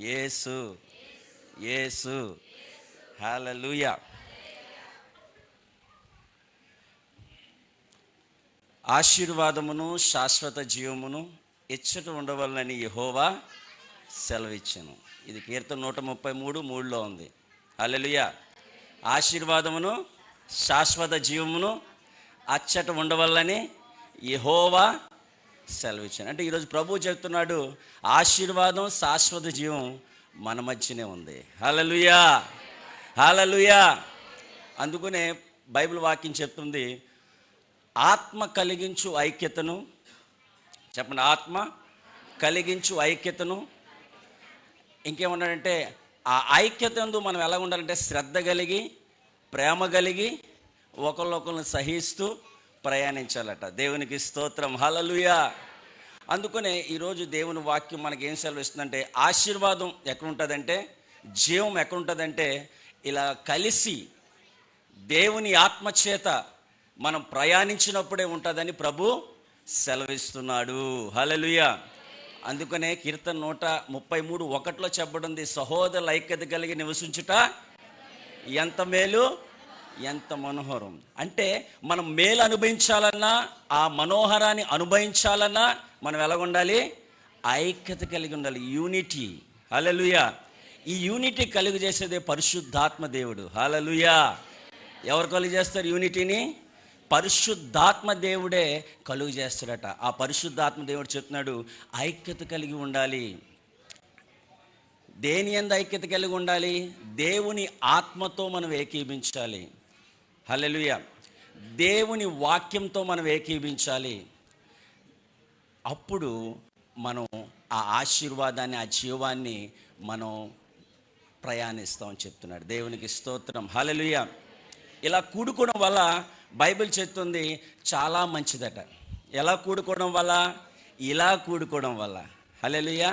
యేసు, యేసు. హల్లెలూయా. ఆశీర్వాదమును శాశ్వత జీవమును ఇచ్చట ఉండవలనని యెహోవా సెలవిచ్చాను. ఇది కీర్తన 133:3లో ఉంది. హల్లెలూయా. ఆశీర్వాదమును శాశ్వత జీవమును అచ్చట ఉండవలనని యెహోవా సెలవిచ్చాను. అంటే ఈరోజు ప్రభువు చెప్తున్నాడు, ఆశీర్వాదం శాశ్వత జీవం మన మధ్యనే ఉంది. హల్లెలూయా. హల్లెలూయా. అందుకనే బైబిల్ వాక్యం చెప్తుంది, ఆత్మ కలిగించు ఐక్యతను, చెప్పండి, ఆత్మ కలిగించు ఐక్యతను. ఇంకేమన్నాడంటే ఆ ఐక్యతందు మనం ఎలా ఉండాలంటే శ్రద్ధ కలిగి, ప్రేమ కలిగి, ఒకరినొకరిని సహిస్తూ ప్రయాణించాలట. దేవునికి స్తోత్రం. హల్లెలూయా. అందుకనే ఈరోజు దేవుని వాక్యం మనకి ఏం సెలవిస్తుందంటే, ఆశీర్వాదం ఎక్కడుంటుందంటే, జీవం ఎక్కడుంటుందంటే, ఇలా కలిసి దేవుని ఆత్మచేత మనం ప్రయాణించినప్పుడే ఉంటుందని ప్రభు సెలవిస్తున్నాడు. హల్లెలూయా. అందుకనే కీర్తన 133:1లో చెప్పబడింది, సహోదరుల ఐక్యత కలిగి నివసించుట ఎంత మేలు, ఎంత మనోహరం. అంటే మనం మేలు అనుభవించాలన్నా, ఆ మనోహరాన్ని అనుభవించాలన్నా మనం ఎలా ఉండాలి? ఐక్యత కలిగి ఉండాలి. యూనిటీ. హల్లెలూయా. ఈ యూనిటీ కలుగు చేసేదే పరిశుద్ధాత్మ దేవుడు. హల్లెలూయా. ఎవరు కలుగు చేస్తారు యూనిటీని? పరిశుద్ధాత్మ దేవుడే కలుగు చేస్తాడట. ఆ పరిశుద్ధాత్మ దేవుడు చెప్తున్నాడు, ఐక్యత కలిగి ఉండాలి, దేని యందు ఐక్యత కలిగి ఉండాలి? దేవుని ఆత్మతో మనం ఏకీభించాలి. హల్లెలూయా. దేవుని వాక్యంతో మనం ఏకీభించాలి. అప్పుడు మనం ఆ ఆశీర్వాదాన్ని, ఆ జీవాన్ని మనం ప్రయాణిస్తామని చెప్తున్నాడు. దేవునికి స్తోత్రం. హల్లెలూయా. ఇలా కూడుకోవడం వల్ల బైబిల్ చెప్తుంది చాలా మంచిదట. ఎలా కూడుకోవడం వల్ల? ఇలా కూడుకోవడం వల్ల. హల్లెలూయా.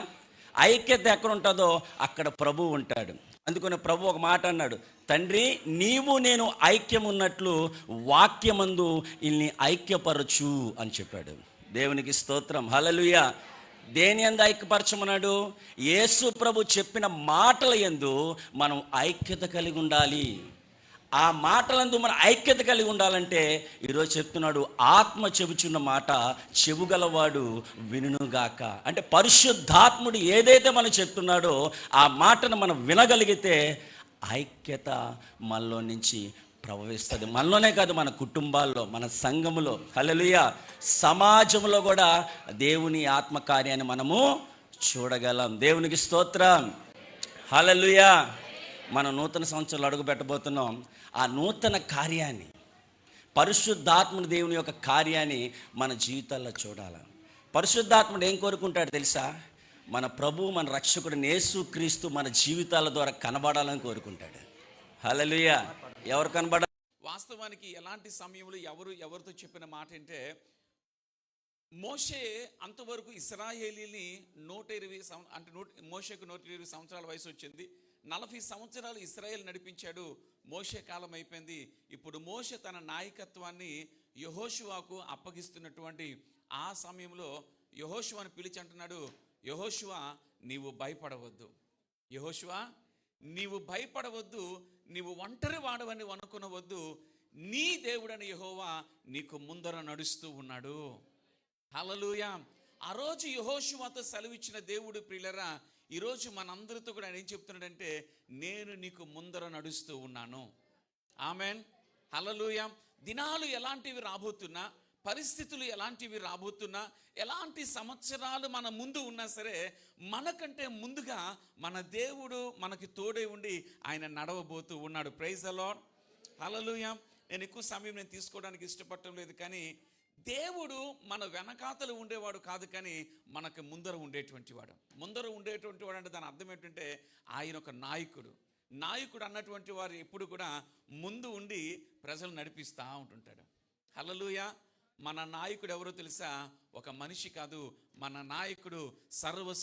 ఐక్యత ఎక్కడ ఉంటుందో అక్కడ ప్రభువు ఉంటాడు. అందుకని ప్రభు ఒక మాట అన్నాడు, తండ్రి నీవు నేను ఐక్యం ఉన్నట్లు వాక్యమందు ఇల్ని ఐక్యపరచు అని చెప్పాడు. దేవునికి స్తోత్రం. హల్లెలూయా. దేని యందు ఐక్యపరచమన్నాడు? యేసు ప్రభు చెప్పిన మాటల యందు మనం ఐక్యత కలిగి ఉండాలి. ఆ మాటలందు మనం ఐక్యత కలిగి ఉండాలంటే ఈరోజు చెప్తున్నాడు, ఆత్మ చెబుచున్న మాట చెవుగలవాడు వినుగాక. అంటే పరిశుద్ధాత్ముడు ఏదైతే మనం చెప్తున్నాడో ఆ మాటను మనం వినగలిగితే ఐక్యత మనలో నుంచి ప్రవహిస్తుంది. మనలోనే కాదు, మన కుటుంబాల్లో, మన సంఘములో, హల్లెలూయా, సమాజంలో కూడా దేవుని ఆత్మకార్యాన్ని మనము చూడగలం. దేవునికి స్తోత్రం. హల్లెలూయా. మనం నూతన సంవత్సరాలు అడుగు పెట్టబోతున్నాం. ఆ నూతన కార్యాన్ని, పరిశుద్ధాత్ముడు దేవుని యొక్క కార్యాన్ని మన జీవితాల్లో చూడాలి. పరిశుద్ధాత్ముడు ఏం కోరుకుంటాడు తెలుసా? మన ప్రభు, మన రక్షకుడు యేసుక్రీస్తు మన జీవితాల ద్వారా కనబడాలని కోరుకుంటాడు. హల్లెలూయా. ఎవరు కనబడాలి? వాస్తవానికి ఎలాంటి సమయంలో ఎవరితో చెప్పిన మాట అంటే, మోషే అంతవరకు ఇశ్రాయేలీని 120 అంటే మోషేకు 120 సంవత్సరాల వయసు వచ్చింది. 40 సంవత్సరాలు ఇశ్రాయేల్ నడిపించాడు. మోషే కాలం అయిపోయింది. ఇప్పుడు మోషే తన నాయకత్వాన్ని యెహోషువకు అప్పగిస్తున్నటువంటి ఆ సమయంలో యెహోషువను పిలిచి అంటున్నాడు, యెహోషువ నీవు భయపడవద్దు, యెహోషువ నీవు భయపడవద్దు, నీవు ఒంటరి వాడవని అనుకునవద్దు, నీ దేవుడని యెహోవా నీకు ముందర నడుస్తూ ఉన్నాడు. హల్లెలూయా. ఆ రోజు యెహోషువతో సెలవిచ్చిన దేవుడు ప్రియులరా, ఈరోజు మనందరితో కూడా ఆయన ఏం చెప్తున్నాడంటే, నేను నీకు ముందర నడుస్తూ ఉన్నాను. ఆమెన్. హల్లెలూయా. దినాలు ఎలాంటివి రాబోతున్నా, పరిస్థితులు ఎలాంటివి రాబోతున్నా, ఎలాంటి సంవత్సరాలు మన ముందు ఉన్నా సరే, మనకంటే ముందుగా మన దేవుడు మనకి తోడే ఉండి ఆయన నడవబోతూ ఉన్నాడు. Praise the lord. హల్లెలూయా. నేను ఎక్కువ సమయం తీసుకోవడానికి ఇష్టపడటం లేదు, కానీ దేవుడు మన వెనకాతలు ఉండేవాడు కాదు, కానీ మనకు ముందర ఉండేటువంటి వాడు. ముందర ఉండేటువంటి వాడు అంటే దాని అర్థం ఏంటంటే ఆయన ఒక నాయకుడు. నాయకుడు అన్నటువంటి వారు ఎప్పుడు కూడా ముందు ఉండి ప్రజలు నడిపిస్తూ ఉంటుంటాడు. హల్లెలూయా. మన నాయకుడు ఎవరో తెలుసా? ఒక మనిషి కాదు, మన నాయకుడు సర్వ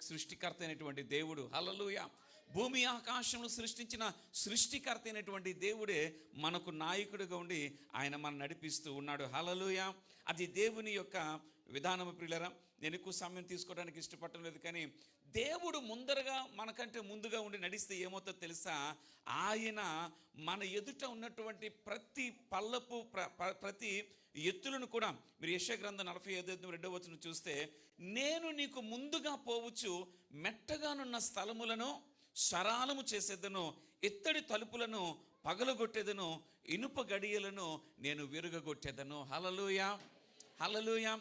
సృష్టికర్త అయినటువంటి దేవుడు. హల్లెలూయా. భూమి ఆకాశంలో సృష్టించిన సృష్టికర్త అయినటువంటి దేవుడే మనకు నాయకుడిగా ఉండి ఆయన మనం నడిపిస్తూ ఉన్నాడు. హల్లెలూయా. అది దేవుని యొక్క విధానము ప్రియులరా. నేను ఎక్కువ సమయం తీసుకోవడానికి ఇష్టపడటం లేదు, కానీ దేవుడు ముందరగా మనకంటే ముందుగా ఉండి నడిస్తే ఏమవుతుందో తెలుసా? ఆయన మన ఎదుట ఉన్నటువంటి ప్రతి పల్లపు ప్రతి ఎత్తులను కూడా, మీరు యెషయా గ్రంథం 45:2 చూస్తే, నేను నీకు ముందుగా పోవచ్చు, మెట్టగానున్న స్థలములను సరాలము చేసేదను, ఎత్తడి తలుపులను పగలగొట్టేదను, ఇనుప గడియలను నేను విరుగగొట్టేదను. హల్లెలూయా. హల్లెలూయా.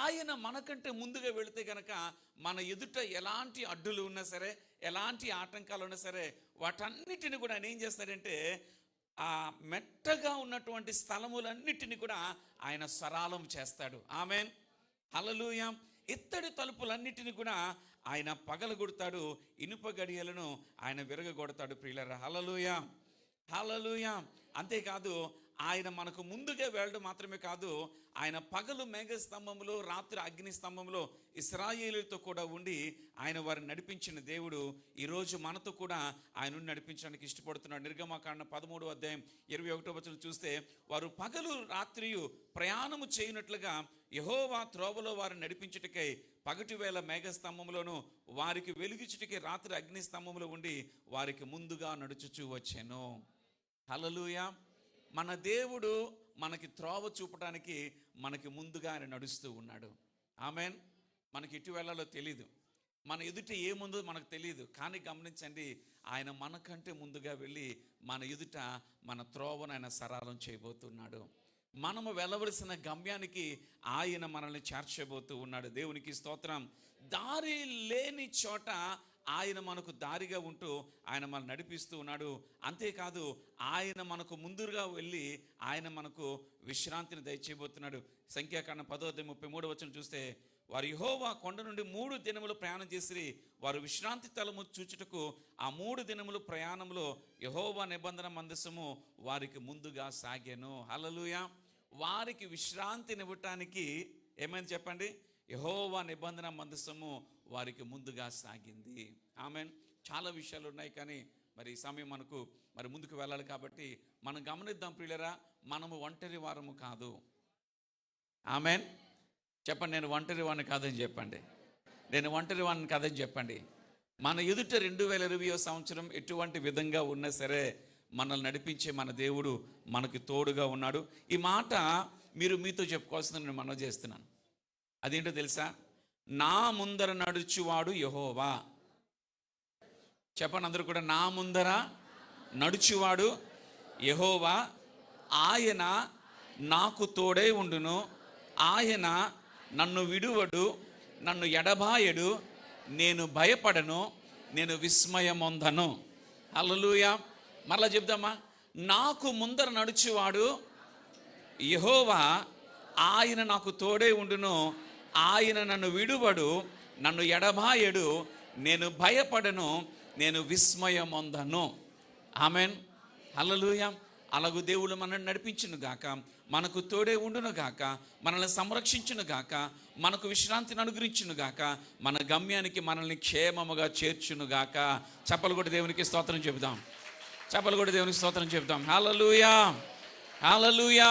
ఆయన మనకంటే ముందుగా వెళితే గనక మన ఎదుట ఎలాంటి అడ్డులు ఉన్నా సరే, ఎలాంటి ఆటంకాలు ఉన్నా సరే, వాటన్నిటిని కూడా ఆయన ఏం చేస్తాడంటే, ఆ మెట్టగా ఉన్నటువంటి స్థలములన్నిటిని కూడా ఆయన సరాలం చేస్తాడు. ఆమెన్. హల్లెలూయా. ఇత్తడి తలుపులన్నిటిని కూడా ఆయన పగలగొడతాడు, ఇనుప గడియలను ఆయన విరగగొడతాడు ప్రియులరా. హల్లెలూయా. హల్లెలూయా. అంతేకాదు, ఆయన మనకు ముందుగా వెళ్ళడం మాత్రమే కాదు, ఆయన పగలు మేఘస్తంభంలో, రాత్రి అగ్ని స్తంభంలో ఇశ్రాయేలుతో కూడా ఉండి ఆయన వారిని నడిపించిన దేవుడు ఈరోజు మనతో కూడా ఆయన నడిపించడానికి ఇష్టపడుతున్నాడు. నిర్గమకాండం 13:21 చూస్తే, వారు పగలు రాత్రియు ప్రయాణము చేయనట్లుగా యెహోవా త్రోవలో వారు నడిపించుటకై పగటి వేళ మేఘస్తంభంలోను, వారికి వెలుగుచుటకై రాత్రి అగ్ని స్తంభంలో ఉండి వారికి ముందుగా నడుచుచూ వచ్చాను. హల్లెలూయా. మన దేవుడు మనకి త్రోవ చూపడానికి మనకి ముందుగా ఆయన నడుస్తూ ఉన్నాడు. ఆమెన్. మనకి ఎటు వెళ్ళాలో తెలీదు, మన ఎదుట ఏముందో మనకు తెలియదు, కానీ గమనించండి, ఆయన మనకంటే ముందుగా వెళ్ళి మన ఎదుట మన త్రోవను ఆయన సరాలం చేయబోతున్నాడు. మనము వెళ్ళవలసిన గమ్యానికి ఆయన మనల్ని చేర్చబోతూ ఉన్నాడు. దేవునికి స్తోత్రం. దారి లేని చోట ఆయన మనకు దారిగా ఉంటూ ఆయన మనల్ని నడిపిస్తూ ఉన్నాడు. అంతేకాదు ఆయన మనకు ముందుగా వెళ్ళి ఆయన మనకు విశ్రాంతిని దయచేయబోతున్నాడు. సంఖ్యాకాండం 10:33 చూస్తే, వారు యెహోవా కొండ నుండి 3 దినములు ప్రయాణం చేసి వారు విశ్రాంతి స్థలము చూచుటకు ఆ 3 దినములు ప్రయాణంలో యెహోవా నిబంధన మందసము వారికి ముందుగా సాగాను. హల్లెలూయా. వారికి విశ్రాంతినివ్వటానికి ఏమైంది చెప్పండి? యెహోవా నిబంధన మందసము వారికి ముందుగా సాగింది. ఆమెన్. చాలా విషయాలు ఉన్నాయి, కానీ మరి ఈ సమయం మనకు మరి ముందుకు వెళ్ళాలి కాబట్టి మనం గమనిద్దాం ప్రియులరా, మనము ఒంటరి వారము కాదు. ఆమెన్. చెప్పండి, నేను ఒంటరి వాడిని కాదని చెప్పండి. నేను ఒంటరి వాడిని కాదని చెప్పండి. మన ఎదుట 2020 సంవత్సరం ఎటువంటి విధంగా ఉన్నా సరే మనల్ని నడిపించే మన దేవుడు మనకి తోడుగా ఉన్నాడు. ఈ మాట మీతో చెప్పుకోవాల్సింది నేను మనవి చేస్తున్నాను. అదేంటో తెలుసా? నా ముందర నడుచువాడు యెహోవా. చెప్పండి అందరూ కూడా, నా ముందర నడుచువాడు యెహోవా, ఆయన నాకు తోడై ఉండును, ఆయన నన్ను విడువడు, నన్ను ఎడబాయడు, నేను భయపడను, నేను విస్మయమొందను. హల్లెలూయా. మరలా చెప్దామా? నాకు ముందర నడుచువాడు యెహోవా, ఆయన నాకు తోడై ఉండును, ఆయన నన్ను విడువడు, నన్ను ఎడబాయడు, నేను భయపడను, నేను విస్మయమొందను. ఆమెన్. హల్లెలూయా. అలాగూ దేవుడు మనల్ని నడిపించును గాక, మనకు తోడే ఉండును గాక, మనల్ని సంరక్షించును గాక, మనకు విశ్రాంతిని అనుగ్రహించును గాక, మన గమ్యానికి మనల్ని క్షేమముగా చేర్చును గాక. చప్పలు కొట్టి దేవునికి స్తోత్రం చెబుదాం. చప్పలు కొట్టి దేవునికి స్తోత్రం చెబుదాం. హల్లెలూయా. హల్లెలూయా.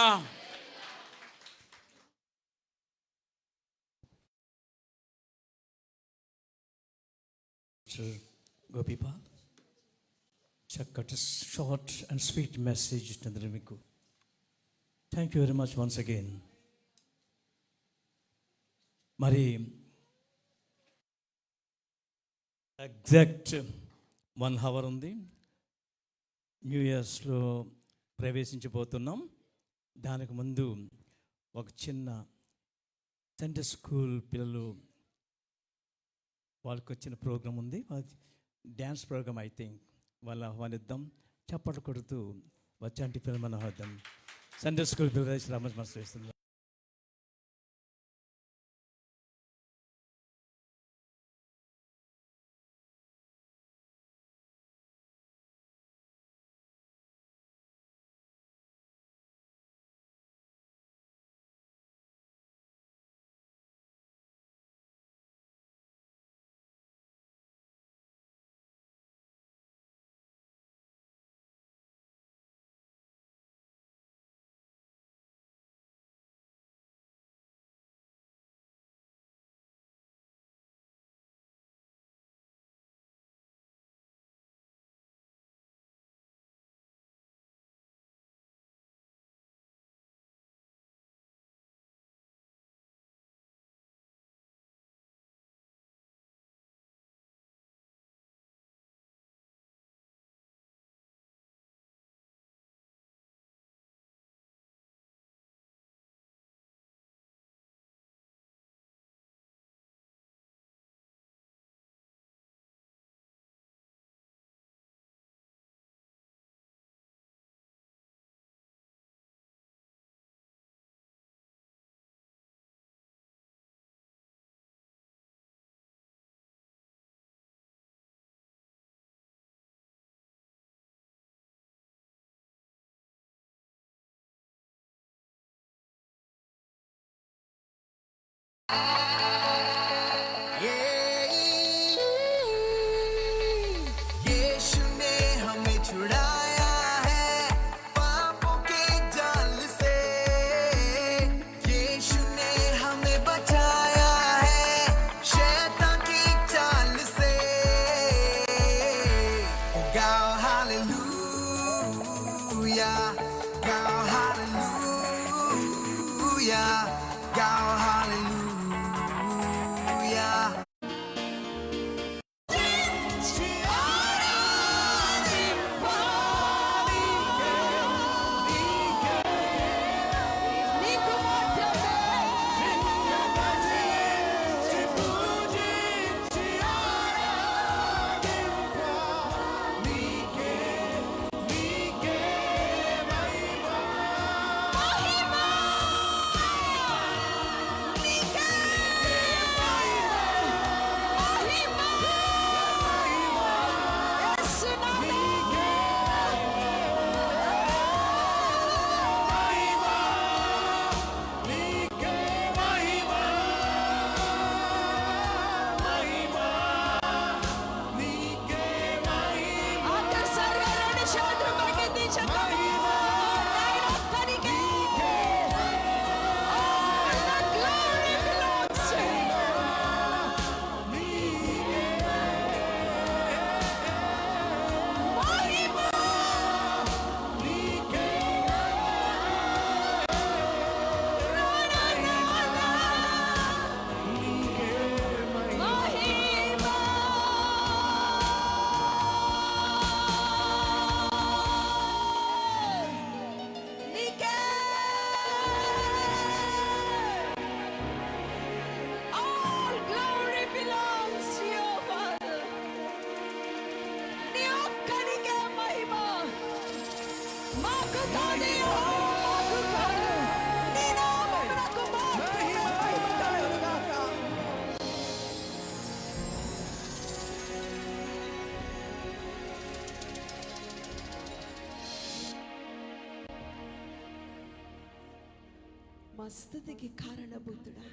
గోపీపాల్ చక్కటి షార్ట్ అండ్ స్వీట్ మెసేజ్ ఇచ్చినందుకు మీకు thank you very much once again. మరి ఎగ్జాక్ట్ 1 hour ఉంది. న్యూ ఇయర్స్లో ప్రవేశించబోతున్నాం. దానికి ముందు ఒక చిన్న సండే స్కూల్ పిల్లలు వాళ్ళకి వచ్చిన ప్రోగ్రాం ఉంది, డ్యాన్స్ ప్రోగ్రామ్. ఐ థింక్ వాళ్ళు ఆహ్వానిద్దాం. చప్పట్లు కొడుతూ వచ్చాంటి పిల్లలు మనం ఆహ్వానిద్దాం. సండే స్కూల్ పిల్లలు రామస్ మనసు వేస్తుంది. यीशु ने हमें छुड़ाया है पापों के जाल से, यीशु ने हमें बचाया है शैतान की चाल से. गाओ हालेलुया, गाओ हालेलुया, गाओ हालेलुया. మా స్థుతికి కారణభూతుడా,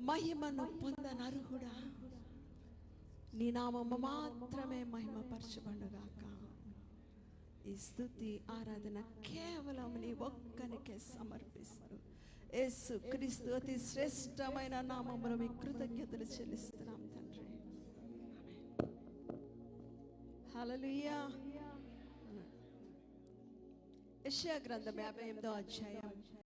మహిమను పొందనర్హుడా, నీ నామము మాత్రమే మహిమపరచబడుగాక. ఈ స్థుతి ఆరాధన కేవలం నీ ఒక్కనికే సమర్పిస్తూ యేసు క్రీస్తు అతి శ్రేష్టమైన నామములో మీ కృతజ్ఞతలు చెల్లిస్తున్నాం తండ్రి. హల్లెలూయా. యెషయా గ్రంథం 58వ అధ్యాయం